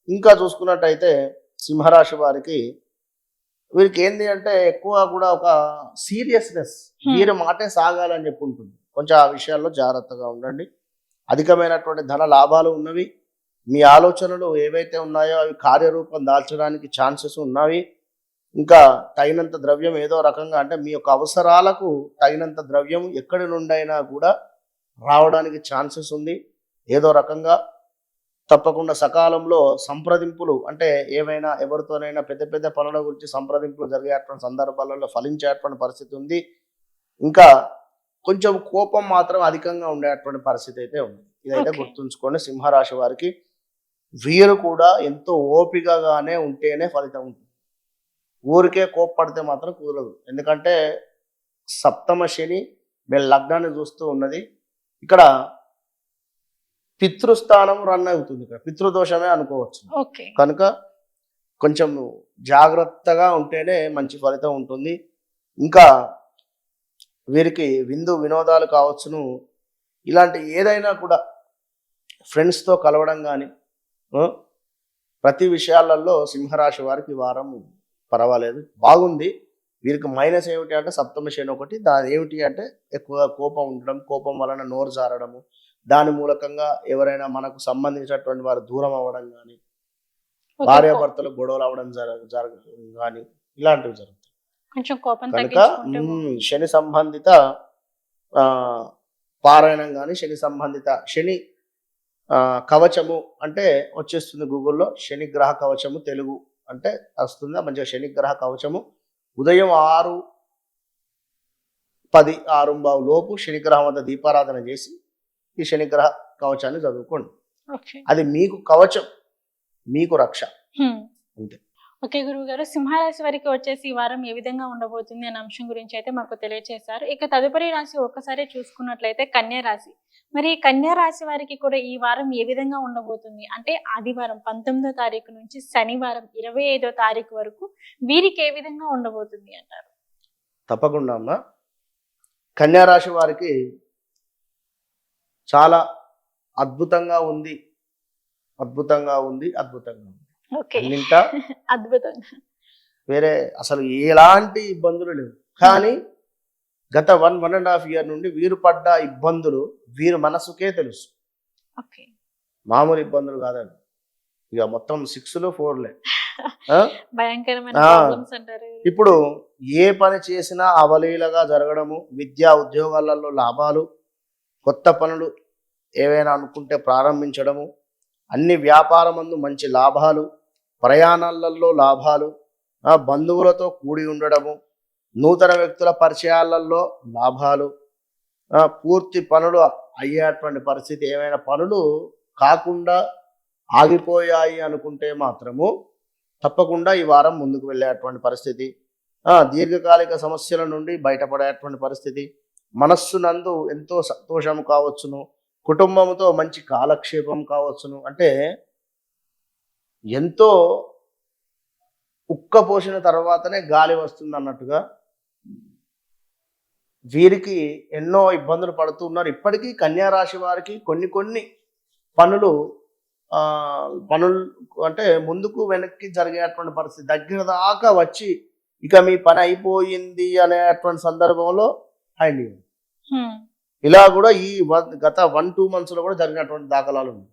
[SPEAKER 2] ఇంకా చూసుకున్నట్టయితే సింహరాశి వారికి వీరికి ఏంటి అంటే ఎక్కువ కూడా ఒక సీరియస్నెస్, వీరి మాటే సాగాలని చెప్పి ఉంటుంది. కొంచెం ఆ విషయాల్లో జాగ్రత్తగా ఉండండి. అధికమైనటువంటి ధన లాభాలు ఉన్నవి. మీ ఆలోచనలు ఏవైతే ఉన్నాయో అవి కార్యరూపం దాల్చడానికి ఛాన్సెస్ ఉన్నవి. ఇంకా తగినంత ద్రవ్యం ఏదో రకంగా అంటే మీ యొక్క అవసరాలకు తగినంత ద్రవ్యం ఎక్కడి నుండైనా కూడా రావడానికి ఛాన్సెస్ ఉంది. ఏదో రకంగా తప్పకుండా సకాలంలో సంప్రదింపులు, అంటే ఏమైనా ఎవరితోనైనా పెద్ద పెద్ద పనుల గురించి సంప్రదింపులు జరిగేటువంటి సందర్భాలలో ఫలించేటువంటి పరిస్థితి ఉంది. ఇంకా కొంచెం కోపం మాత్రం అధికంగా ఉండేటువంటి పరిస్థితి అయితే ఉంది. ఇదైతే గుర్తుంచుకోండి. సింహరాశి వారికి వీరు కూడా ఎంతో ఓపికగానే ఉంటేనే ఫలితం ఉంటుంది. ఊరికే కోప్పడితే మాత్రం కుదరదు. ఎందుకంటే సప్తమ శని మీ లగ్నాన్ని చూస్తూ ఉన్నది. ఇక్కడ పితృస్థానం రన్ అవుతుంది, ఇక్కడ పితృదోషమే అనుకోవచ్చు. కనుక కొంచెం జాగ్రత్తగా ఉంటేనే మంచి ఫలితం ఉంటుంది. ఇంకా వీరికి విందు వినోదాలు కావచ్చును, ఇలాంటి ఏదైనా కూడా ఫ్రెండ్స్తో కలవడం కానీ ప్రతి విషయాలలో సింహరాశి వారికి వారం పర్వాలేదు, బాగుంది. వీరికి మైనస్ ఏమిటి అంటే సప్తమ శని ఒకటి. దాని ఏమిటి అంటే ఎక్కువ కోపం ఉండడం, కోపం వలన నోరు జారడము, దాని మూలకంగా ఎవరైనా మనకు సంబంధించినటువంటి వారు దూరం అవ్వడం కానీ, భార్యాభర్తలు గొడవలు అవ్వడం కానీ ఇలాంటివి జరుగుతాయి. కనుక శని సంబంధిత పారాయణం కానీ, శని సంబంధిత శని కవచము అంటే వచ్చేస్తుంది గూగుల్లో, శనిగ్రహ కవచము తెలుగు అంటే వస్తుంది మంచిగా. శనిగ్రహ కవచము ఉదయం 6:10 6:15 లోపు శనిగ్రహం వద్ద దీపారాధన చేసి ఈ శనిగ్రహ కవచాన్ని చదువుకోండి. అది మీకు కవచం, మీకు రక్ష అంతే.
[SPEAKER 1] ఓకే గురువు గారు, సింహరాశి వారికి వచ్చేసి ఈ వారం ఏ విధంగా ఉండబోతుంది అనే అంశం గురించి అయితే మాకు తెలియజేశారు. ఇక తదుపరి రాశి ఒక్కసారి చూసుకున్నట్లయితే కన్యా రాశి. మరి ఈ కన్యా రాశి వారికి కూడా ఈ వారం ఏ విధంగా ఉండబోతుంది అంటే ఆదివారం 19వ తారీఖు నుంచి శనివారం 25వ తారీఖు వరకు వీరికి ఏ విధంగా ఉండబోతుంది అంటారు?
[SPEAKER 2] తప్పకుండా అమ్మా. కన్యా రాశి వారికి చాలా అద్భుతంగా ఉంది, అద్భుతంగా ఉంది, అద్భుతంగా ఉంది.
[SPEAKER 1] ఓకే,
[SPEAKER 2] అన్నింటా
[SPEAKER 1] అద్భుతంగా.
[SPEAKER 2] వేరే అసలు ఎలాంటి ఇబ్బందులు లేవు. కానీ గత 1.5 ఇయర్ నుండి వీరు పడ్డ ఇబ్బందులు వీరి మనసుకే తెలుసు.
[SPEAKER 1] ఓకే,
[SPEAKER 2] మామూలు ఇబ్బందులు కాదండి. ఇక మొత్తం 6లు 4లే.
[SPEAKER 1] భయంకరమైన
[SPEAKER 2] ఆ.
[SPEAKER 1] ప్రాబ్లమ్స్ అంటారు.
[SPEAKER 2] ఇప్పుడు ఏ పని చేసినా అవలీలగా జరగడము, విద్యా ఉద్యోగాలలో లాభాలు, కొత్త పనులు ఏవైనా అనుకుంటే ప్రారంభించడము, అన్ని వ్యాపారమందు మంచి లాభాలు, ప్రయాణాలలో లాభాలు, బంధువులతో కూడి ఉండడము, నూతన వ్యక్తుల పరిచయాలలో లాభాలు, పూర్తి పనులు అయ్యేటువంటి పరిస్థితి, ఏమైనా పనులు కాకుండా ఆగిపోయాయి అనుకుంటే మాత్రము తప్పకుండా ఈ వారం ముందుకు వెళ్ళేటువంటి పరిస్థితి, దీర్ఘకాలిక సమస్యల నుండి బయటపడేటువంటి పరిస్థితి, మనస్సునందు ఎంతో సంతోషం కావచ్చును, కుటుంబంతో మంచి కాలక్షేపం కావచ్చును. అంటే ఎంతో ఉక్క పోసిన తర్వాతనే గాలి వస్తుంది అన్నట్టుగా వీరికి ఎన్నో ఇబ్బందులు పడుతూ ఉన్నారు. ఇప్పటికీ కన్యా రాశి వారికి కొన్ని పనులు పనులు అంటే ముందుకు వెనక్కి జరిగేటువంటి పరిస్థితి, దగ్గర దాకా వచ్చి ఇక మీ పని అయిపోయింది అనేటువంటి సందర్భంలో అయింది. ఇలా కూడా ఈ గత 1-2 months లో కూడా జరిగినటువంటి దాఖలాలు ఉన్నాయి.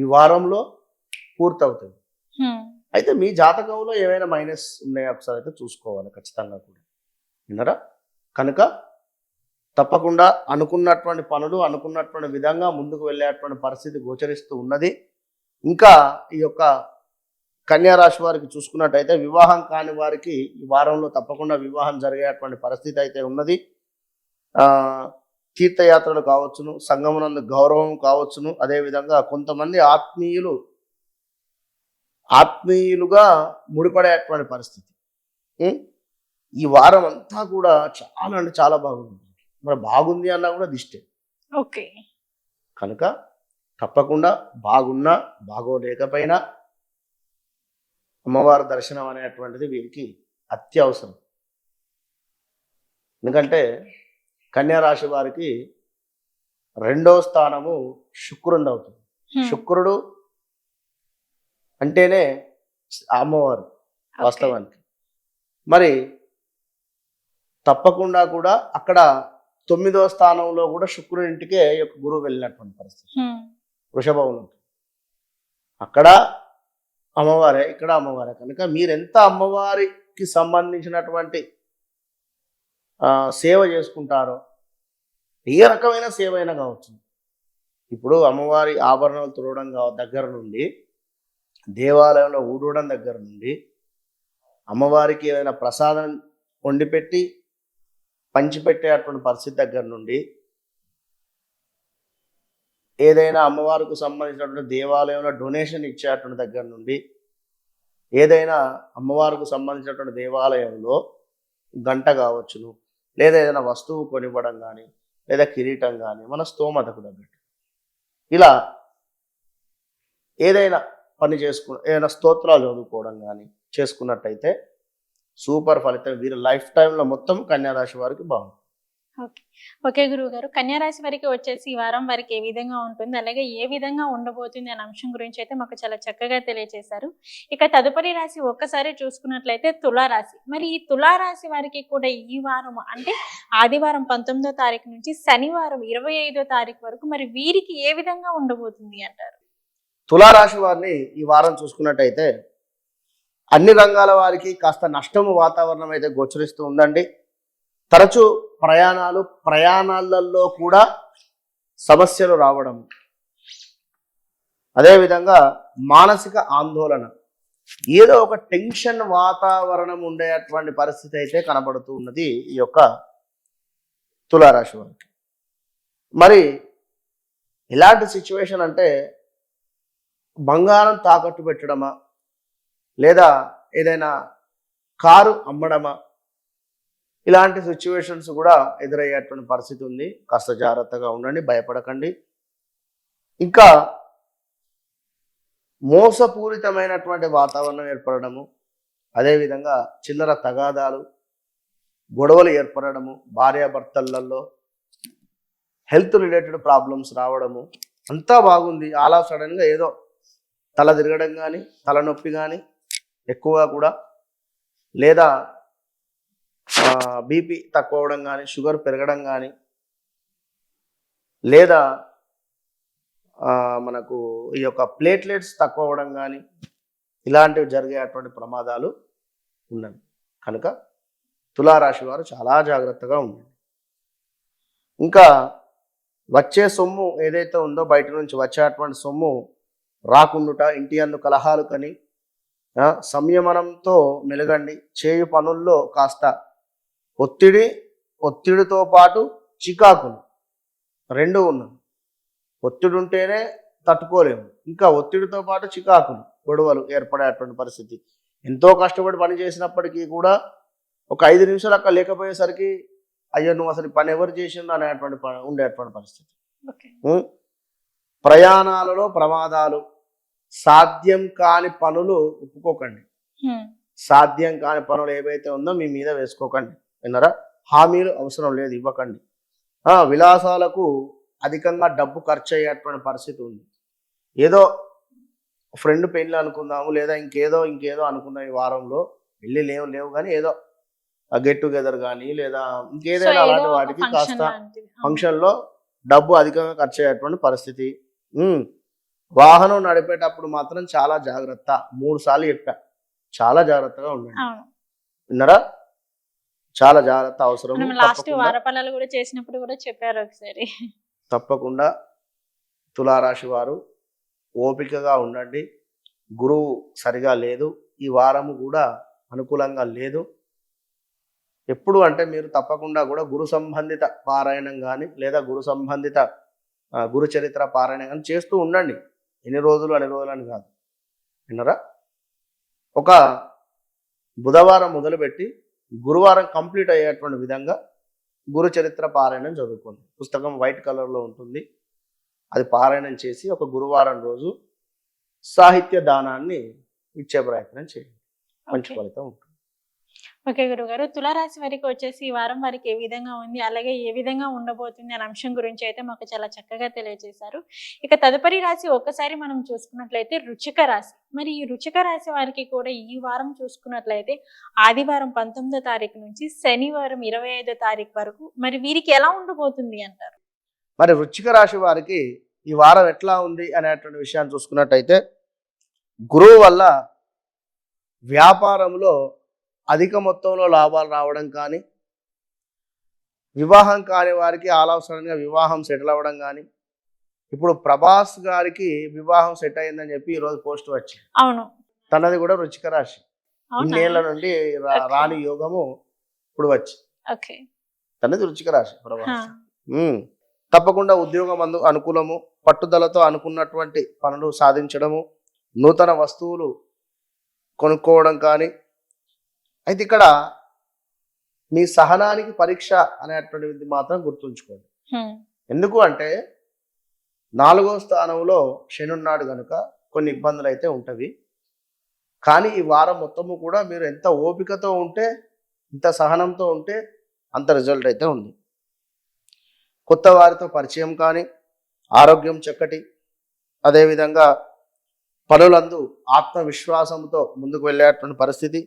[SPEAKER 2] ఈ వారంలో పూర్తవుతుంది. అయితే మీ జాతకంలో ఏమైనా మైనస్ ఉన్నాయో ఒకసారి అయితే చూసుకోవాలి ఖచ్చితంగా కూడా, విన్నారా? కనుక తప్పకుండా అనుకున్నటువంటి పనులు అనుకున్నటువంటి విధంగా ముందుకు వెళ్ళేటువంటి పరిస్థితి గోచరిస్తూ ఉన్నది. ఇంకా ఈ యొక్క కన్యా రాశి వారికి చూసుకున్నట్టయితే వివాహం కాని వారికి ఈ వారంలో తప్పకుండా వివాహం జరిగేటువంటి పరిస్థితి అయితే ఉన్నది. తీర్థయాత్రలు కావచ్చును, సంగమునందు గౌరవం కావచ్చును, అదేవిధంగా కొంతమంది ఆత్మీయులుగా ముడిపడేటువంటి పరిస్థితి. ఈ వారం అంతా కూడా చాలా అంటే చాలా బాగుంది. మరి బాగుంది అన్నా కూడా దిష్టే.
[SPEAKER 1] ఓకే,
[SPEAKER 2] కనుక తప్పకుండా బాగున్నా బాగోలేకపోయినా అమ్మవారి దర్శనం అనేటువంటిది వీరికి అత్యవసరం. ఎందుకంటే కన్యా రాశి వారికి 2వ స్థానము శుక్రుడు అవుతుంది. శుక్రుడు అంటేనే అమ్మవారు వాస్తవానికి. మరి తప్పకుండా కూడా అక్కడ 9వ స్థానంలో కూడా శుక్రుడి ఇంటికే యొక్క గురువు వెళ్ళినటువంటి పరిస్థితి. వృషభంలో అక్కడ అమ్మవారే, ఇక్కడ అమ్మవారే. కనుక మీరెంత అమ్మవారికి సంబంధించినటువంటి సేవ చేసుకుంటారో, ఏ రకమైన సేవ అయినా కావచ్చు. ఇప్పుడు అమ్మవారి ఆభరణాలు తుడవడం దగ్గర నుండి, దేవాలయంలో ఊడవడం దగ్గర నుండి, అమ్మవారికి ఏదైనా ప్రసాదం వండిపెట్టి పంచిపెట్టేటువంటి పరిస్థితి దగ్గర నుండి, ఏదైనా అమ్మవారికి సంబంధించినటువంటి దేవాలయంలో డొనేషన్ ఇచ్చేటువంటి దగ్గర నుండి, ఏదైనా అమ్మవారికి సంబంధించినటువంటి దేవాలయంలో గంట కావచ్చును, లేదా ఏదైనా వస్తువు కొనివ్వడం కానీ, లేదా కిరీటం కానీ, మన స్తోమతకు తగ్గట్టు ఇలా ఏదైనా పని ఏదైనా స్తోత్రాలు చదువుకోవడం కానీ చేసుకున్నట్టయితే సూపర్ ఫలితం వీరి లైఫ్ టైంలో మొత్తం కన్యా రాశి వారికి బాగుంటుంది.
[SPEAKER 1] ఓకే గురువు గారు, కన్యా రాశి వారికి వచ్చేసి ఈ వారం వారికి ఏ విధంగా ఉంటుంది, అలాగే ఏ విధంగా ఉండబోతుంది అనే అంశం గురించి అయితే మాకు చాలా చక్కగా తెలియజేశారు. ఇక తదుపరి రాశి ఒక్కసారి చూసుకున్నట్లయితే తులారాశి. మరి ఈ తులారాశి వారికి కూడా ఈ వారం అంటే ఆదివారం 19వ తారీఖు నుంచి శనివారం 25వ తారీఖు వరకు మరి వీరికి ఏ విధంగా ఉండబోతుంది అంటారు?
[SPEAKER 2] తులారాశి వారిని ఈ వారం చూసుకున్నట్టయితే అన్ని రంగాల వారికి కాస్త నష్టము వాతావరణం అయితే గోచరిస్తూ ఉందండి. తరచూ ప్రయాణాలలో కూడా సమస్యలు రావడం, అదేవిధంగా మానసిక ఆందోళన, ఏదో ఒక టెన్షన్ వాతావరణం ఉండేటువంటి పరిస్థితి అయితే కనబడుతూ ఉన్నది ఈ యొక్క తులారాశి వారికి. మరి ఎలాంటి సిచ్యువేషన్ అంటే బంగారం తాకట్టు పెట్టడమా, లేదా ఏదైనా కారు అమ్మడమా, ఇలాంటి సిచ్యువేషన్స్ కూడా ఎదురయ్యేటువంటి పరిస్థితి ఉంది. కాస్త జాగ్రత్తగా ఉండండి, భయపడకండి. ఇంకా మోసపూరితమైనటువంటి వాతావరణం ఏర్పడము, అదేవిధంగా చిల్లర తగాదాలు, గొడవలు ఏర్పడము, భార్యాభర్తలలో హెల్త్ రిలేటెడ్ ప్రాబ్లమ్స్ రావడము, అంతా బాగుంది. ఆల్ ఆఫ్ సడన్గా ఏదో తల తిరగడం కానీ, తలనొప్పి కానీ ఎక్కువగా కూడా, లేదా బీపీ తక్కువ అవడం కానీ, షుగర్ పెరగడం కానీ, లేదా మనకు ఈ యొక్క ప్లేట్లెట్స్ తక్కువ అవ్వడం కానీ, ఇలాంటివి జరిగేటువంటి ప్రమాదాలు ఉన్నవి. కనుక తులారాశి వారు చాలా జాగ్రత్తగా ఉండండి. ఇంకా వచ్చే సొమ్ము ఏదైతే ఉందో, బయట నుంచి వచ్చేటువంటి సొమ్ము రాకుండుట, ఇంటి అందు కలహాలు కని సంయమనంతో మెలగండి. చేయు పనుల్లో కాస్త ఒత్తిడితో పాటు చికాకులు రెండు ఉన్నది. ఒత్తిడి ఉంటేనే తట్టుకోలేము, ఇంకా ఒత్తిడితో పాటు చికాకులు, గొడవలు ఏర్పడేటువంటి పరిస్థితి. ఎంతో కష్టపడి పని చేసినప్పటికీ కూడా ఒక 5 నిమిషాలు అక్కడ లేకపోయేసరికి అయ్యో నువ్వు అసలు పని ఎవరు చేసిండు అనేటువంటి ఉండేటువంటి పరిస్థితి. ప్రయాణాలలో ప్రమాదాలు, సాధ్యం కాని పనులు ఒప్పుకోకండి. సాధ్యం కాని పనులు ఏవైతే ఉందో మీ మీద వేసుకోకండి. విన్నారా? హామీలు అవసరం లేదు, ఇవ్వకండి. విలాసాలకు అధికంగా డబ్బు ఖర్చు అయ్యేటువంటి పరిస్థితి ఉంది. ఏదో ఫ్రెండ్ పెళ్ళి అనుకుందాము, లేదా ఇంకేదో అనుకున్నాం. ఈ వారంలో పెళ్ళి లేవు కానీ ఏదో గెట్ టుగెదర్ కానీ, లేదా ఇంకేదైనా అలాంటి వాటికి కాస్త ఫంక్షన్లో డబ్బు అధికంగా ఖర్చు అయ్యేటువంటి పరిస్థితి. వాహనం నడిపేటప్పుడు మాత్రం చాలా జాగ్రత్త. 3 సార్లు చెప్పా, చాలా జాగ్రత్తగా ఉండండి. విన్నారా? చాలా జాగ్రత్త అవసరం.
[SPEAKER 1] లాస్ట్ వారపలాలు కూడా చేసినప్పుడు కూడా చెప్పారు ఒకసారి.
[SPEAKER 2] తప్పకుండా తులారాశి వారు ఓపికగా ఉండండి. గురువు సరిగా లేదు, ఈ వారము కూడా అనుకూలంగా లేదు. ఎప్పుడు అంటే మీరు తప్పకుండా కూడా గురు సంబంధిత పారాయణం కానీ, లేదా గురు చరిత్ర పారాయణం కానీ చేస్తూ ఉండండి. ఎన్ని రోజులు అని కాదు. విన్నారా? ఒక బుధవారం మొదలుపెట్టి గురువారం కంప్లీట్ అయ్యేటువంటి విధంగా గురు చరిత్ర పారాయణం చదువుకోండి. పుస్తకం వైట్ కలర్లో ఉంటుంది. అది పారాయణం చేసి ఒక గురువారం రోజు సాహిత్య దానాన్ని ఇచ్చే ప్రయత్నం చేయండి. మంచి ఫలితం ఉంటుంది.
[SPEAKER 1] ఓకే గురుగారు, తులారాశి వారికి వచ్చేసి ఈ వారం వారికి ఏ విధంగా ఉంది, అలాగే ఏ విధంగా ఉండబోతుంది అనే అంశం గురించి అయితే మాకు చాలా చక్కగా తెలియజేశారు. ఇక తదుపరి రాశి ఒక్కసారి మనం చూసుకున్నట్లయితే వృశ్చిక రాశి. మరి ఈ వృశ్చిక రాశి వారికి కూడా ఈ వారం చూసుకున్నట్లయితే ఆదివారం 19వ తారీఖు నుంచి శనివారం 25వ తారీఖు వరకు మరి వీరికి ఎలా ఉండబోతుంది అంటారు?
[SPEAKER 2] మరి వృశ్చిక రాశి వారికి ఈ వారం ఎట్లా ఉంది అనేటువంటి విషయాన్ని చూసుకున్నట్టయితే, గురువు వల్ల వ్యాపారంలో అధిక మొత్తంలో లాభాలు రావడం కానీ, వివాహం కాని వారికి ఆలస్యంగా వివాహం సెటిల్ అవ్వడం కానీ, ఇప్పుడు ప్రభాస్ గారికి వివాహం సెట్ అయిందని చెప్పి ఈరోజు పోస్ట్ వచ్చింది.
[SPEAKER 1] అవును,
[SPEAKER 2] తనది కూడా వృశ్చిక రాశి. ఇన్నేళ్ల నుండి రాని యోగము ఇప్పుడు వచ్చి తనది వృశ్చిక రాశి ప్రభాస్. తప్పకుండా ఉద్యోగం అనుకూలము, పట్టుదలతో అనుకున్నటువంటి పనులు సాధించడము, నూతన వస్తువులు కొనుక్కోవడం కానీ. అయితే ఇక్కడ మీ సహనానికి పరీక్ష అనేటువంటిది మాత్రం గుర్తుంచుకోండి. ఎందుకు అంటే 4వ స్థానంలో శని ఉన్నాడు కనుక కొన్ని ఇబ్బందులు అయితే ఉంటవి. కానీ ఈ వారం మొత్తము కూడా మీరు ఎంత ఓపికతో ఉంటే, ఇంత సహనంతో ఉంటే అంత రిజల్ట్ అయితే ఉంది. కొత్త వారితో పరిచయం కానీ, ఆరోగ్యం చక్కటి, అదేవిధంగా పనులందు ఆత్మవిశ్వాసంతో ముందుకు వెళ్ళేటువంటి పరిస్థితి.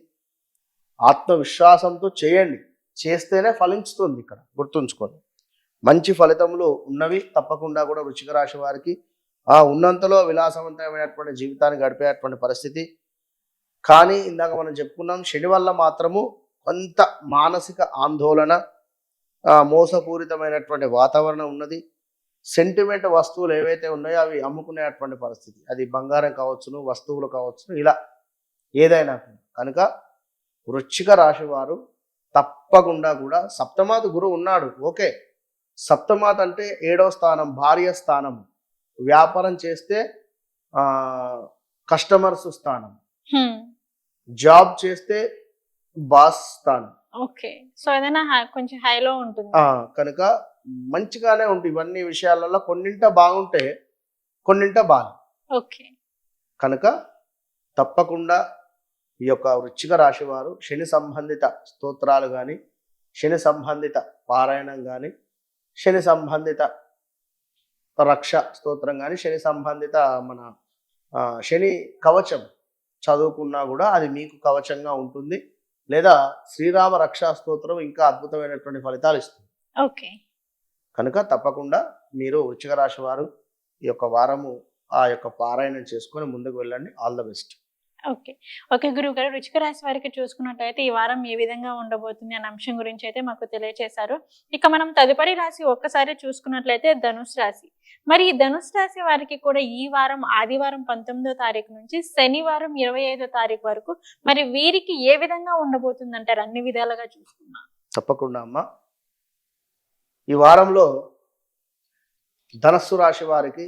[SPEAKER 2] ఆత్మవిశ్వాసంతో చేయండి, చేస్తేనే ఫలించుతుంది. ఇక్కడ గుర్తుంచుకోండి, మంచి ఫలితములు ఉన్నవి. తప్పకుండా కూడా వృశ్చిక రాశి వారికి ఉన్నంతలో విలాసవంతమైనటువంటి జీవితాన్ని గడిపేటువంటి పరిస్థితి. కానీ ఇందాక మనం చెప్పుకున్నాం, శని వల్ల మాత్రము కొంత మానసిక ఆందోళన, మోసపూరితమైనటువంటి వాతావరణం ఉన్నది. సెంటిమెంట్ వస్తువులు ఏవైతే ఉన్నాయో అవి అమ్ముకునేటువంటి పరిస్థితి. అది బంగారం కావచ్చును, వస్తువులు కావచ్చును, ఇలా ఏదైనా. కనుక వృశ్చిక రాశి వారు తప్పకుండా కూడా, సప్తమాత గురువు ఉన్నాడు, ఓకే. సప్తమాత అంటే 7వ స్థానం, భార్య స్థానం. వ్యాపారం చేస్తే కస్టమర్స్ స్థానం. జాబ్ చేస్తే బాస్ స్థానం.
[SPEAKER 1] ఓకే. సో ఏదైనా కొంచెం హైలో ఉంటుంది.
[SPEAKER 2] కనుక మంచిగానే ఉంటుంది ఇవన్నీ విషయాలలో. కొన్నింట బాగుంటే కొన్నింట బాగా.
[SPEAKER 1] ఓకే.
[SPEAKER 2] కనుక తప్పకుండా ఈ యొక్క వృశ్చిక రాశి వారు శని సంబంధిత స్తోత్రాలు కానీ, శని సంబంధిత పారాయణం కానీ, శని సంబంధిత రక్ష స్తోత్రం కానీ, శని సంబంధిత మన శని కవచం చదువుకున్నా కూడా అది మీకు కవచంగా ఉంటుంది. లేదా శ్రీరామ రక్షా స్తోత్రం ఇంకా అద్భుతమైనటువంటి ఫలితాలు ఇస్తుంది.
[SPEAKER 1] ఓకే.
[SPEAKER 2] కనుక తప్పకుండా మీరు వృశ్చిక రాశి వారు ఈ యొక్క వారము ఆ యొక్క పారాయణం చేసుకొని ముందుకు వెళ్ళండి. All the best.
[SPEAKER 1] Okay. Okay గురువు గారు, వృశ్చిక రాశి వారికి చూసుకున్నట్టయితే ఈ వారం ఏ విధంగా ఉండబోతుంది అనే అంశం గురించి అయితే మాకు తెలియజేశారు. ఇక మనం తదుపరి రాశి ఒక్కసారి చూసుకున్నట్లయితే ధనుసు రాశి. మరి ఈ ధనుసు రాశి వారికి కూడా ఈ వారం ఆదివారం 19వ తారీఖు నుంచి శనివారం 25వ తారీఖు వరకు మరి వీరికి ఏ విధంగా ఉండబోతుంది అంటారు? అన్ని విధాలుగా చూసుకున్నా.
[SPEAKER 2] తప్పకుండా అమ్మా. ఈ వారంలో ధనస్సు రాశి వారికి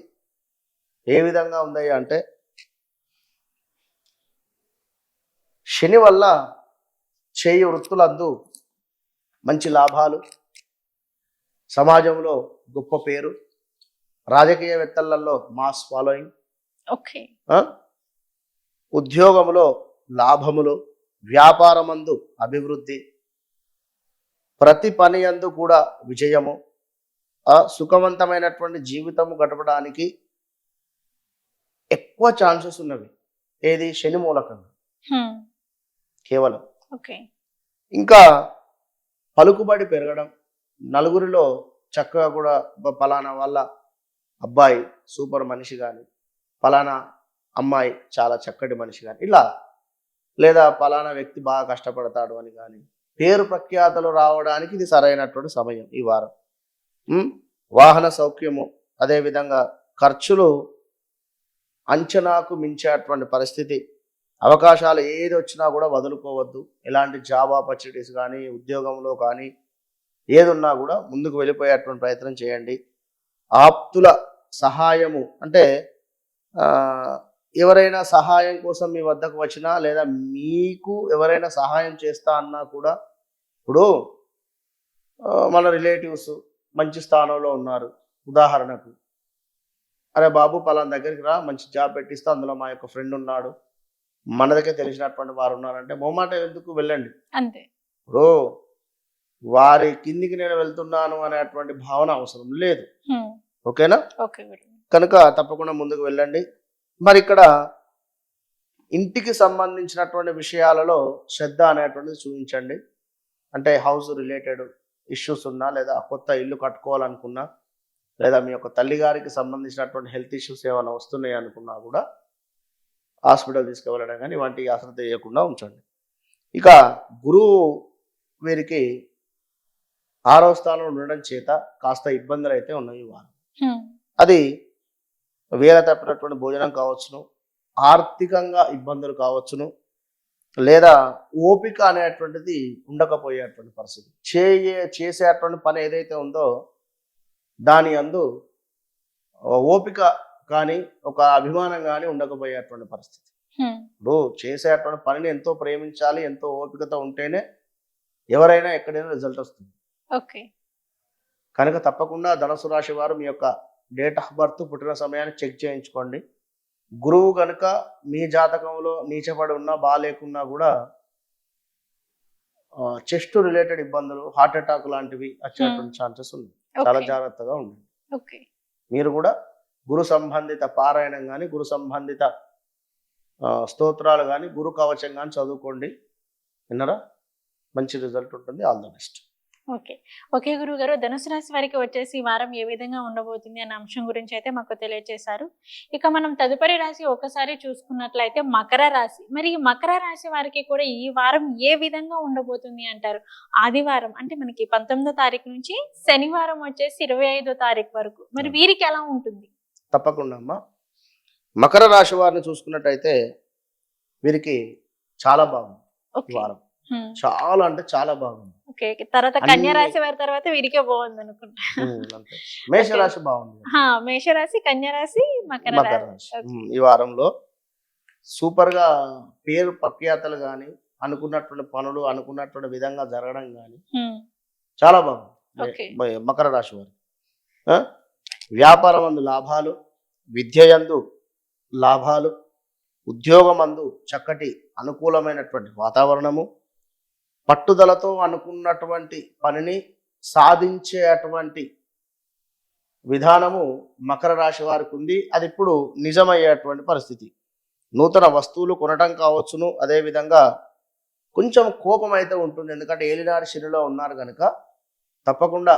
[SPEAKER 2] ఏ విధంగా ఉంది అంటే, శని వల్ల చేయి వృత్తులందు మంచి లాభాలు, సమాజంలో గొప్ప పేరు, రాజకీయవేత్తలలో మాస్ ఫాలోయింగ్,
[SPEAKER 1] ఓకే,
[SPEAKER 2] ఉద్యోగంలో లాభములు, వ్యాపారమందు అభివృద్ధి, ప్రతి పని యందు కూడా విజయము, సుఖవంతమైనటువంటి జీవితము గడపడానికి ఎక్కువ ఛాన్సెస్ ఉన్నవి. ఏది? శని మూలకంగా కేవలం.
[SPEAKER 1] ఓకే.
[SPEAKER 2] ఇంకా పలుకుబడి పెరగడం, నలుగురిలో చక్కగా కూడా పలానా వాళ్ళ అబ్బాయి సూపర్ మనిషి కానీ, పలానా అమ్మాయి చాలా చక్కటి మనిషి కానీ, ఇలా లేదా పలానా వ్యక్తి బాగా కష్టపడతాడు అని కానీ పేరు ప్రఖ్యాతలు రావడానికి ఇది సరైనటువంటి సమయం ఈ వారం. వాహన సౌఖ్యము, అదేవిధంగా ఖర్చులు అంచనాకు మించేటువంటి పరిస్థితి, అవకాశాలు ఏది వచ్చినా కూడా వదులుకోవద్దు. ఎలాంటి జాబ్ ఆపర్చునిటీస్ కానీ, ఉద్యోగంలో కానీ ఏది ఉన్నా కూడా ముందుకు వెళ్ళిపోయేటువంటి ప్రయత్నం చేయండి. ఆప్తుల సహాయము అంటే ఎవరైనా సహాయం కోసం మీ వద్దకు వచ్చినా, లేదా మీకు ఎవరైనా సహాయం చేస్తా అన్నా కూడా, ఇప్పుడు మన రిలేటివ్స్ మంచి స్థానంలో ఉన్నారు, ఉదాహరణకు అరే బాబు పలానా దగ్గరికి రా, మంచి జాబ్ పెట్టిస్తా, అందులో మా యొక్క ఫ్రెండ్ ఉన్నాడు, మన దగ్గర తెలిసినటువంటి వారు ఉన్నారంటే మొహమాట ఎందుకు, వెళ్ళండి
[SPEAKER 1] అంతే.
[SPEAKER 2] ఇప్పుడు వారి కిందికి నేను వెళ్తున్నాను అనేటువంటి భావన అవసరం లేదు. ఓకేనా?
[SPEAKER 1] ఓకే.
[SPEAKER 2] కనుక తప్పకుండా ముందుకు వెళ్ళండి. మరి ఇక్కడ ఇంటికి సంబంధించినటువంటి విషయాలలో శ్రద్ధ అనేటువంటిది చూపించండి. అంటే హౌస్ రిలేటెడ్ ఇష్యూస్ ఉన్నా, లేదా కొత్త ఇల్లు కట్టుకోవాలనుకున్నా, లేదా మీ యొక్క తల్లిగారికి సంబంధించినటువంటి హెల్త్ ఇష్యూస్ ఏమైనా వస్తున్నాయి అనుకున్నా కూడా హాస్పిటల్ తీసుకువెళ్ళడం కానీ ఇలాంటి అశ్రద్ధ చేయకుండా ఉంచండి. ఇక గురువు వీరికి 6వ స్థానంలో ఉండడం చేత కాస్త ఇబ్బందులు అయితే ఉన్నాయి ఈ వారం. అది వేల తప్పినటువంటి భోజనం కావచ్చును, ఆర్థికంగా ఇబ్బందులు కావచ్చును, లేదా ఓపిక అనేటువంటిది ఉండకపోయేటువంటి పరిస్థితి. చేసేటువంటి పని ఏదైతే ఉందో దాని అందు ఓపిక కానీ ఒక అభిమానం కానీ ఉండకపోయేటువంటి పరిస్థితి. ఇప్పుడు చేసేటువంటి పనిని ఎంతో ప్రేమించాలి, ఎంతో ఓపికతో ఉంటేనే ఎవరైనా ఎక్కడైనా రిజల్ట్ వస్తుంది.
[SPEAKER 1] ఓకే.
[SPEAKER 2] కనుక తప్పకుండా ధనుసు రాశి వారు మీ యొక్క డేట్ ఆఫ్ బర్త్, పుట్టిన సమయాన్ని చెక్ చేయించుకోండి. గురువు కనుక మీ జాతకంలో నీచపడి ఉన్నా, బాగాలేకున్నా కూడా చెస్ట్ రిలేటెడ్ ఇబ్బందులు, హార్ట్ అటాక్ లాంటివి వచ్చేటువంటి ఛాన్సెస్ ఉంది. చాలా జాగ్రత్తగా ఉండండి. మీరు కూడా గురు సంబంధిత పారాయణం కానీ, గురు సంబంధిత స్తోత్రాలు కానీ, గురు కవచం కానీ చదువుకోండి. విన్నారా? మంచి రిజల్ట్ ఉంటుంది. All the best.
[SPEAKER 1] Okay. Okay గురువు గారు, ధనుసు రాశి వారికి వచ్చేసి ఈ వారం ఏ విధంగా ఉండబోతుంది అనే అంశం గురించి అయితే మాకు తెలియజేశారు. ఇక మనం తదుపరి రాశి ఒకసారి చూసుకున్నట్లయితే మకర రాశి. మరి ఈ మకర రాశి వారికి కూడా ఈ వారం ఏ విధంగా ఉండబోతుంది అంటారు? ఆదివారం అంటే మనకి 19వ తారీఖు నుంచి శనివారం వచ్చేసి 25వ తారీఖు వరకు మరి వీరికి ఎలా ఉంటుంది?
[SPEAKER 2] తప్పకుండా అమ్మా. మకర రాశి వారిని చూసుకున్నట్టయితే వీరికి చాలా బాగుంది ఈ వారం. చాలా అంటే చాలా బాగుంది.
[SPEAKER 1] తర్వాత కన్యా రాశి వారి తర్వాత వీరికే బాగుంది అనుకుంటా.
[SPEAKER 2] మేషరాశి బాగుంది.
[SPEAKER 1] మేషరాశి, కన్యా రాశి, మకర రాశి.
[SPEAKER 2] ఈ వారంలో సూపర్ గా పేరు ప్రఖ్యాతలు కానీ అనుకున్నటువంటి పనులు అనుకున్నటువంటి విధంగా జరగడం కానీ చాలా బాగుంది.
[SPEAKER 1] ఓకే.
[SPEAKER 2] మకర రాశి వారు వ్యాపారం అందు లాభాలు, విద్య యందు లాభాలు, ఉద్యోగమందు చక్కటి అనుకూలమైనటువంటి వాతావరణము, పట్టుదలతో అనుకున్నటువంటి పనిని సాధించేటువంటి విధానము మకర రాశి వారికి ఉంది. అది ఇప్పుడు నిజమయ్యేటువంటి పరిస్థితి. నూతన వస్తువులు కొనడం కావచ్చును. అదేవిధంగా కొంచెం కోపం అయితే ఉంటుంది, ఎందుకంటే ఏలినాడు శనిలో ఉన్నారు కనుక తప్పకుండా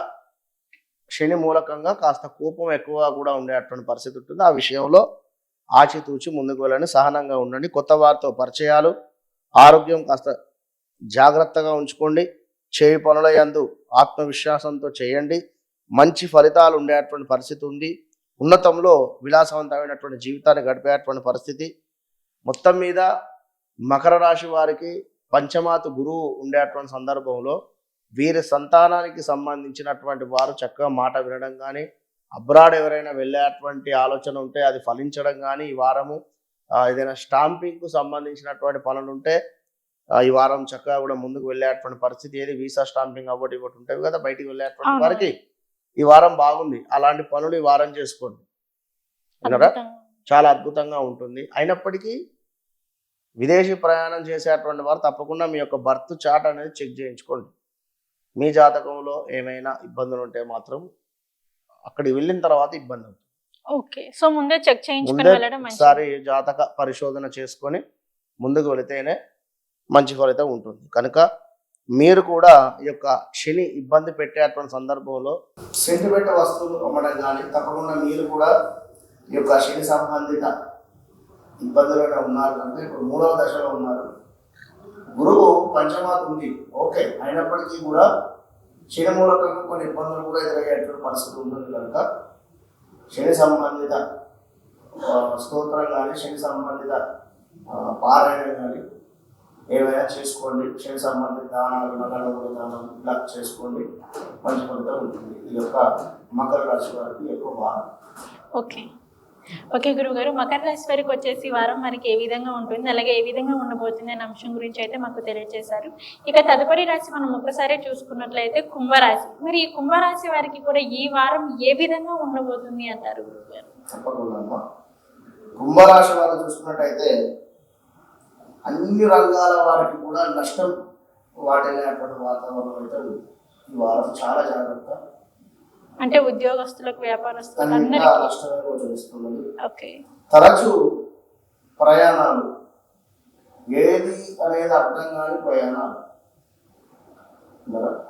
[SPEAKER 2] శని మూలకంగా కాస్త కోపం ఎక్కువ కూడా ఉండేటువంటి పరిస్థితి ఉంటుంది. ఆ విషయంలో ఆచితూచి ముందుకు వెళ్ళండి, సహనంగా ఉండండి. కొత్త వారితో పరిచయాలు, ఆరోగ్యం కాస్త జాగ్రత్తగా ఉంచుకోండి. చేయి పనుల యందు ఆత్మవిశ్వాసంతో చేయండి, మంచి ఫలితాలు ఉండేటువంటి పరిస్థితి ఉంది. ఉన్నతంలో విలాసవంతమైనటువంటి జీవితాన్ని గడిపేటువంటి పరిస్థితి. మొత్తం మీద మకర రాశి వారికి పంచమాతు గురువు ఉండేటువంటి సందర్భంలో వీరి సంతానానికి సంబంధించినటువంటి వారు చక్కగా మాట వినడం కానీ, అబ్రాడ్ ఎవరైనా వెళ్ళేటువంటి ఆలోచన ఉంటే అది ఫలించడం కానీ, ఈ వారము ఏదైనా స్టాంపింగ్కు సంబంధించినటువంటి పనులు ఉంటే ఈ వారం చక్కగా కూడా ముందుకు వెళ్ళేటువంటి పరిస్థితి. ఏది వీసా స్టాంపింగ్ అవ్వటి ఇవ్వటి ఉంటాయి కదా, బయటికి వెళ్ళేటువంటి వారికి ఈ వారం బాగుంది. అలాంటి పనులు ఈ వారం చేసుకోండి, వినరా, చాలా అద్భుతంగా ఉంటుంది. అయినప్పటికీ విదేశీ ప్రయాణం చేసేటువంటి వారు తప్పకుండా మీ యొక్క బర్త్ చార్ట్ అనేది చెక్ చేయించుకోండి. మీ జాతకంలో ఏమైనా ఇబ్బందులు ఉంటే మాత్రం అక్కడికి వెళ్ళిన తర్వాత ఇబ్బంది అవుతుంది.
[SPEAKER 1] ఓకే, సో ముందే చెక్ చేయించుకొని వెళ్ళడం మంచిది.
[SPEAKER 2] ఒకసారి జాతక పరిశోధన చేసుకొని ముందుకు వెళితేనే మంచి ఫలితం ఉంటుంది. కనుక మీరు కూడా ఈ యొక్క శని ఇబ్బంది పెట్టేటువంటి సందర్భంలో సెంటిమెంట్ వస్తువులు అమ్మడం కానీ తప్పకుండా మీరు కూడా ఈ యొక్క శని సంబంధిత ఇబ్బందులుగా ఉన్నారు కనుక ఇప్పుడు 3వ దశలో ఉన్నారు. గురువు పంచమాత ఉంది, ఓకే. అయినప్పటికీ కూడా శని మూలకంగా కొన్ని ఇబ్బందులు కూడా ఎదురయ్యేటువంటి పరిస్థితి ఉంటుంది కనుక శని సంబంధిత స్తోత్రం కానీ, శని సంబంధిత పారాయణం కానీ ఏమైనా చేసుకోండి. శని సంబంధిత దానాలు, నగలు దానం ఇలా చేసుకోండి, మంచి ఫలితం ఉంటుంది. ఈ యొక్క మకర రాశి వారికి ఎక్కువ బాగా.
[SPEAKER 1] ఓకే ఓకే గురువు గారు, మకర రాశి వారికి వచ్చేసి వారం మనకి ఏ విధంగా ఉంటుంది, అలాగే ఏ విధంగా ఉండబోతుంది అనే అంశం గురించి అయితే మాకు తెలియజేశారు. ఇక తదుపరి రాశి మనం ఒక్కసారి చూసుకున్నట్లయితే కుంభరాశి. మరి ఈ కుంభరాశి వారికి కూడా ఈ వారం ఏ విధంగా ఉండబోతుంది అంటారు గురువు గారు?
[SPEAKER 2] తప్పకుండా కుంభరాశి వారు చూసుకున్నట్టయితే అన్ని రంగాల వారికి కూడా నష్టం వాటిల్లేటువంటి వాతావరణం అయితే ఉంది. ఈ వారం చాలా జాగ్రత్త.
[SPEAKER 1] అంటే ఉద్యోగస్తులకు, వ్యాపారస్తులకు అందరికీ
[SPEAKER 2] నష్టమే గోచరిస్తున్నది.
[SPEAKER 1] ఓకే.
[SPEAKER 2] తరచు ప్రయాణాలు, ఏది అనేది అర్థం కాని ప్రయాణాలు,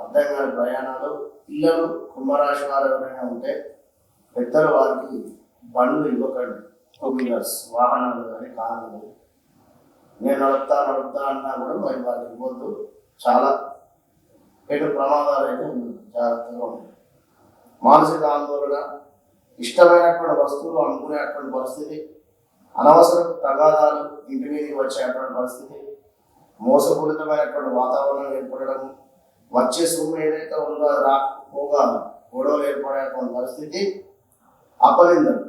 [SPEAKER 2] అర్థం కాని ప్రయాణాలు. పిల్లలు కుంభరాశి వారు ఎవరైనా ఉంటే పెద్దలు వారికి బండ్లు ఇవ్వకండి. టూ వీలర్స్ వాహనాలు కానీ, కార్లు కానీ. నేను నడుపుతా అన్నా కూడా మరి వారికి ఇవ్వద్దు. చాలా పెద్ద ప్రమాదాలు అయితే ఉంది, జాగ్రత్తగా ఉంది. మానసిక ఆందోళన, ఇష్టమైనటువంటి వస్తువులు అనుకునేటువంటి పరిస్థితి, అనవసర తగాదాలు ఇంటి మీదకి వచ్చేటువంటి పరిస్థితి, మోసపూరితమైనటువంటి వాతావరణం ఏర్పడడం, వచ్చే సొమ్ము ఏదైతే ఉందో అది రాకపోగా గొడవలు ఏర్పడేటువంటి పరిస్థితి, అపనిందలు.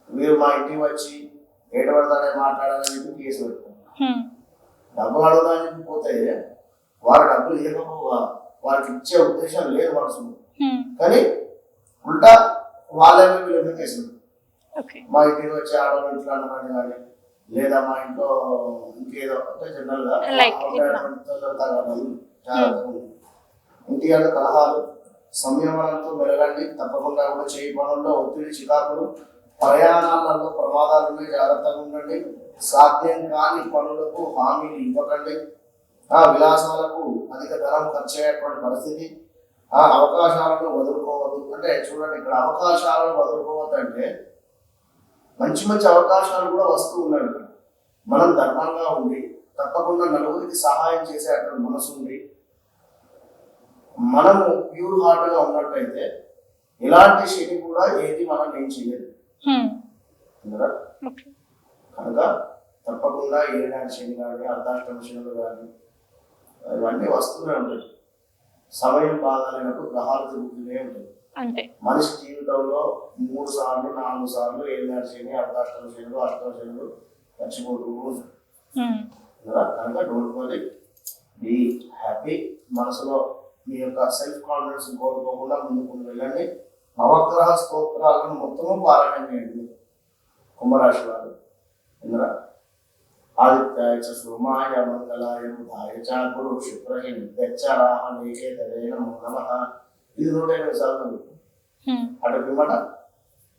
[SPEAKER 2] మీరు మా ఇంటికి వచ్చి ఏటపడతానే మాట్లాడాలని చెప్పి కేసు పెట్టుకుంటారు. డబ్బులు అడగడానికి పోతే వారు డబ్బులు ఇవ్వకపోగా వారికి ఇచ్చే ఉద్దేశం లేదు మనసు, కానీ ఉల్టా వాళ్ళే వీళ్ళు కేసు పెడతారు. మా ఇంటికి వచ్చి ఆడవాళ్ళు ఇంట్లో అన్నమాట కానీ, లేదా మా ఇంట్లో ఇంకేదో అంటే జనరల్గా ఇంటి అంత కలహాలు, సంయమనంతో మెలగండి. తప్పకుండా కూడా చేయి పనుల్లో ఒత్తిడి, చికాకులు, ప్రయాణాలలో ప్రమాదాలు ఉన్నాయి, జాగ్రత్తగా ఉండండి. సాధ్యం కాని పనులకు హామీలు ఇవ్వకండి. విలాసాలకు అధిక ధనం ఖర్చు అయ్యేటువంటి పరిస్థితి, అవకాశాలను వదులుకోవద్దు. అంటే చూడండి, ఇక్కడ అవకాశాలను వదులుకోవద్దు అంటే మంచి మంచి అవకాశాలు కూడా వస్తూ ఉన్నాయి. మనం ధర్మంగా ఉండి తప్పకుండా నలుగురికి సహాయం చేసేటువంటి మనసు ఉండి మనము ప్యూర్ హార్ట్గా ఉన్నట్టయితే ఇలాంటి శని కూడా ఏది మనం ఏం చేయలేదు కనుక తప్పకుండా ఏడాది శని కానీ, అర్ధాష్టమ శనులు కానీ ఇవన్నీ వస్తూనే ఉంటాయి. సమయం బాగాలేనప్పుడు గ్రహాలు తిరుగుతూనే ఉంటాయి. మనిషి జీవితంలో 3 సార్లు 4 సార్లు ఏడాది శని, అర్ధాష్టమ శనులు, అష్టమ శనులు మర్చిపోతూ ఉంటారు
[SPEAKER 1] ఉమ్,
[SPEAKER 2] కదా. కనుక డోంట్ వరీ, బీ హ్యాపీ. మనసులో మీ యొక్క సెల్ఫ్ కాన్ఫిడెన్స్ కోల్పోకుండా ముందుకు వెళ్ళండి. నవగ్రహ స్తోత్రాలను మొత్తము పారాయణ చేయండి కుంభరాశి వారు. ఇంద్ర ఆదిత్యాయ చ సోమాయ మంగళాయ బుధాయ చ గురు శుక్రహి నిత్యచ్చరాహనేకే తదే నమో నమః. ఇది 108 సార్లు.
[SPEAKER 1] ఉమ్,
[SPEAKER 2] అటు పిమ్మట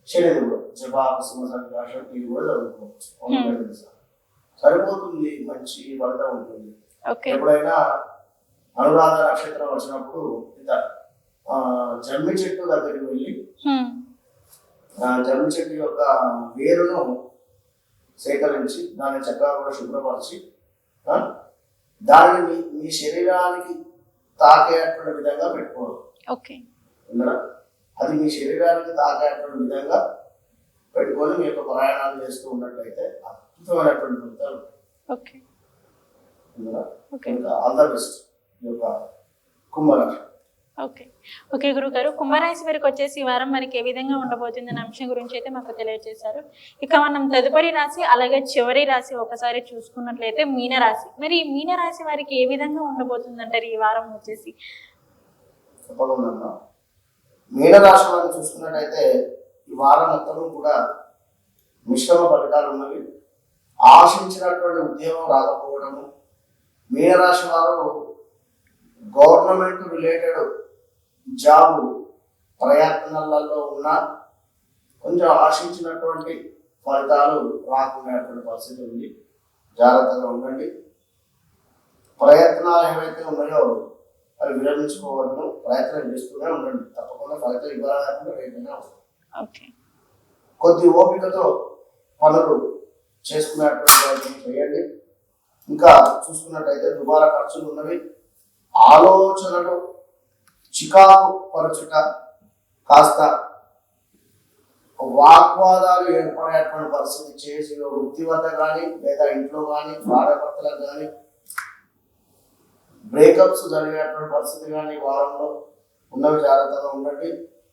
[SPEAKER 2] శరీరం కూడా జపాకుసుమ సంకాశం ఇది కూడా చదువుకోవచ్చు. 108 సార్లు సరిపోతుంది. మంచి ఫలితం ఉంటుంది.
[SPEAKER 1] ఓకే.
[SPEAKER 2] ఎప్పుడైనా అనురాధ నక్షత్రం వచ్చినప్పుడు ఇంత జమ్మి చెట్టు దగ్గరికి వెళ్ళి
[SPEAKER 1] ఉమ్,
[SPEAKER 2] జమ్మి చెట్టు యొక్క వేరును సేకరించి దాన్ని చక్కగా కూడా శుభ్రపరిచి దానిని మీ శరీరానికి తాకేటువంటి విధంగా పెట్టుకోవాలి.
[SPEAKER 1] ఓకే.
[SPEAKER 2] విన్నారా? అది మీ శరీరానికి తాకేటువంటి విధంగా పెట్టుకొని మీ యొక్క ప్రయాణాలు చేస్తూ ఉన్నట్లయితే అద్భుతమైనటువంటి ఫలితాలు.
[SPEAKER 1] ఓకే.
[SPEAKER 2] విన్నారా?
[SPEAKER 1] ఓకే.
[SPEAKER 2] ఇంకా ఆల్ ద బెస్ట్ ఈ యొక్క కుంభరాశి.
[SPEAKER 1] ఓకే. ఓకే గురుగారు, కుంభరాశి వారికి వచ్చేసి ఈ వారం మనకి ఏ విధంగా ఉండబోతుంది అనే అంశం గురించి అయితే మాకు తెలియజేశారు. ఇక మనం తదుపరి రాశి అలాగే చివరి రాశి ఒకసారి చూసుకున్నట్లయితే మీనరాశి. మరి ఈ మీనరాశి వారికి ఏ విధంగా ఉండబోతుంది అంటారు ఈ వారం వచ్చేసి?
[SPEAKER 2] తప్పకుండా మీనరాశి వారిని చూసుకున్నట్టయితే ఈ వారం మొత్తం కూడా మిశ్రమ ఫలితాలు ఉన్నవి. ఆశించినటువంటి ఉద్యోగం రాకపోవడము, మీనరాశి వారు గవర్నమెంట్ రిలేటెడ్ జాబ్ ప్రయత్నాలలో ఉన్న కొంచెం ఆశించినటువంటి ఫలితాలు రాకునేటువంటి పరిస్థితి ఉంది. జాగ్రత్తగా ఉండండి. ప్రయత్నాలు ఏవైతే ఉన్నాయో అవి విరమించుకోవద్దు. ప్రయత్నం చేస్తూనే ఉండండి. తప్పకుండా ఫలితం ఇవ్వాలనుకుంటే రేపైనా వస్తుంది.
[SPEAKER 1] ఓకే.
[SPEAKER 2] కొద్ది ఓపికతో పనులు చేసుకునేటువంటి ప్రయత్నం చేయండి. ఇంకా చూసుకున్నట్టయితే దుబారా ఖర్చులు ఉన్నవి. ఆలోచనలు చికాకు పరచుట, కాస్త వాగ్వాదాలు ఏర్పడేటువంటి పరిస్థితి చేసి వృత్తి వద్ద కానీ లేదా ఇంట్లో కానీ భార్యాభర్తలకు కానీ బ్రేకప్స్ జరిగేటువంటి పరిస్థితి కానీ వారంలో ఉన్నవి. జాగ్రత్తగా ఉండండి.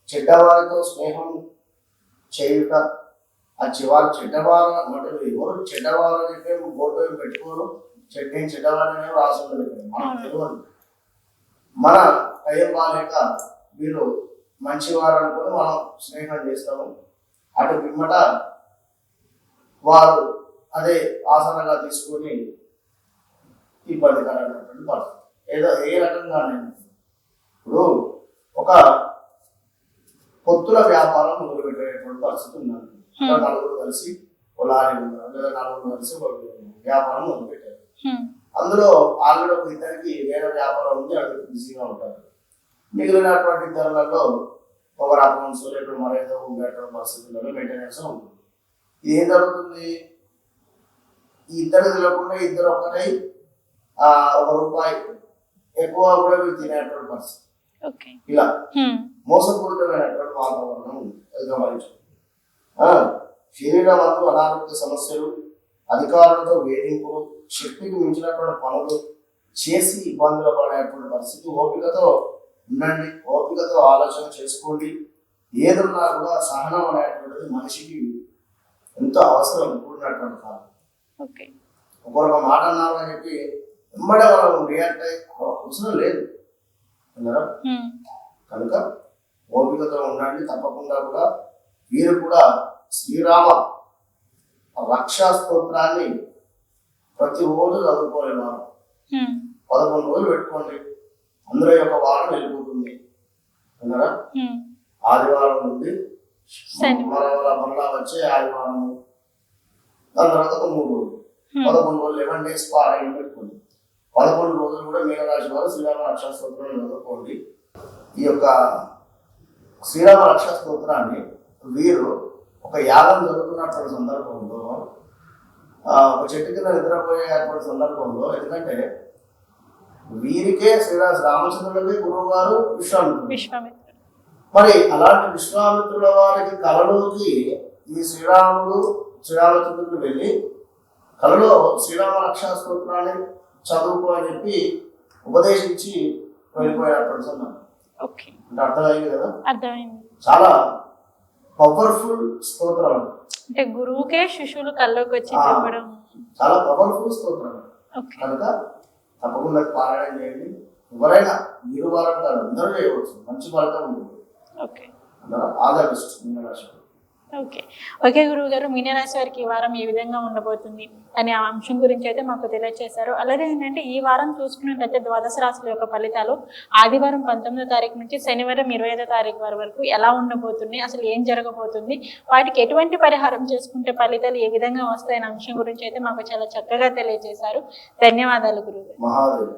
[SPEAKER 2] చెడ్డవారితో స్నేహం చేయుట, ఆ చివరి చెడ్డవారు అంటే ఎవరు చెడ్డవారు అని చెప్పి బోర్డు ఏం పెట్టుకోరు. నేను చెడ్డవారనే రాసి ఉండదు. మనకు తెలియదు. మన టైం బాగాలేక వీళ్ళు మంచివారు అనుకుని మనం స్నేహం చేస్తాము. అటు పిమ్మట వారు అదే ఆసనగా తీసుకొని ఇబ్బందికరమైనటువంటి పరిస్థితి. ఏదో ఏ రకంగా ఇప్పుడు ఒక పొత్తుల వ్యాపారం మొదలుపెట్టేటువంటి పరిస్థితి ఉన్నది. నలుగురు కలిసి ఒక లారీ ఉన్నారు లేదా నలుగురు కలిసి ఒక వ్యాపారం మొదలుపెట్టారు. అందులో ఆల్రెడీ ఒక ఇద్దరికి వేరే వ్యాపారం ఉంది, అది బిజీగా ఉంటారు. మిగిలినటువంటి ఇద్దరులలో ఒకరు అకౌంట్స్ లేకపోతే మరేదో ఉండేటువంటి పరిస్థితుల్లో మెయింటెనెన్స్ ఉంటుంది. ఇది ఏం జరుగుతుంది? ఈ ఇద్దరు తెలియకుండా ఇద్దరు ఒక్కటై ₹1 ఎక్కువ కూడా వీళ్ళు తినేటువంటి పరిస్థితి. ఇలా మోసపూరితమైనటువంటి వాతావరణం ఉంది. అది గమనించండి. శరీరం అందు అనారోగ్య సమస్యలు, అధికారులతో వేధింపులు, శక్తికి మించినటువంటి పనులు చేసి ఇబ్బందులు పడేటువంటి పరిస్థితి. ఓపికతో ఉండండి. ఓపికతో ఆలోచన చేసుకోండి. ఏదన్నా కూడా సహనం అనేటువంటిది మనిషికి ఎంతో అవసరం కూడినటువంటి కాలం. ఒకరొక మాట అన్నారు అని చెప్పి వెంబడే మనం రియాక్ట్ అయ్యి అవసరం లేదు అన్నారా. కనుక ఓపికతో ఉండండి. తప్పకుండా కూడా వీరు కూడా శ్రీరామ రక్షా స్తోత్రాన్ని ప్రతి రోజు చదువుకోలేవారు. 11 రోజులు పెట్టుకోండి. అందులో యొక్క వారం వెళ్ళిపోతుంది అన్నారా. ఆదివారం నుండి మరలా వచ్చే ఆదివారము, దాని తర్వాత ఒక 3 రోజులు, 11 రోజులు 11 days పారాయణ పెట్టుకోండి. 11 రోజులు కూడా మీనరాశి వారు శ్రీరామ రక్షా స్తోత్రాన్ని చదువుకోండి. ఈ యొక్క శ్రీరామ రక్షా స్తోత్రాన్ని వీరు ఒక యాగం జరుగుతున్నటువంటి సందర్భంలో, ఒక చెట్టు కింద నిద్రపోయేటువంటి సందర్భంలో, ఎందుకంటే వీరికే రామచంద్రులకి గురువు గారు విశ్వామిత్రుడు. మరి అలాంటి విశ్వామిత్రుల వారికి కలలోకి ఈ శ్రీరామచంద్రుడు వెళ్ళి కలలో శ్రీరామ రక్షా స్తోత్రాన్ని చదువుకో అని చెప్పి ఉపదేశించి వెళ్ళిపోయేటువంటి సందర్భం. అంటే అర్థమైంది కదా. చాలా పవర్ఫుల్ స్తోత్రం.
[SPEAKER 1] అంటే గురువుకే శిష్యులు కల్లోకి వచ్చి చెప్పడం
[SPEAKER 2] చాలా పవర్ఫుల్ స్తోత్రం
[SPEAKER 1] ఓకే
[SPEAKER 2] కనుక తప్పకుండా పారాయణ చేయండి. ఎవరైనా మీరు వారం కాదు, అందరూ చేయవచ్చు. మంచి ఫలితం ఉంటుంది.
[SPEAKER 1] ఓకే
[SPEAKER 2] అందరూ ఆల్ ద బెస్ట్ మీనరాశి.
[SPEAKER 1] ఓకే ఓకే గురువు గారు, మీనరాశి వారికి ఈ వారం ఏ విధంగా ఉండబోతుంది అనే ఆ అంశం గురించి అయితే మాకు తెలియజేశారు. అలాగే ఏంటంటే ఈ వారం చూసుకున్నట్లయితే ద్వాదశ రాశుల యొక్క ఫలితాలు ఆదివారం 19వ తారీఖు నుంచి శనివారం 25వ తారీఖు వరకు ఎలా ఉండబోతుంది, అసలు ఏం జరగబోతుంది, వాటికి ఎటువంటి పరిహారం చేసుకుంటే ఫలితాలు ఏ విధంగా వస్తాయనే అంశం గురించి అయితే మాకు చాలా చక్కగా తెలియజేశారు. ధన్యవాదాలు గురువు గారు.
[SPEAKER 2] మహాదేవ్.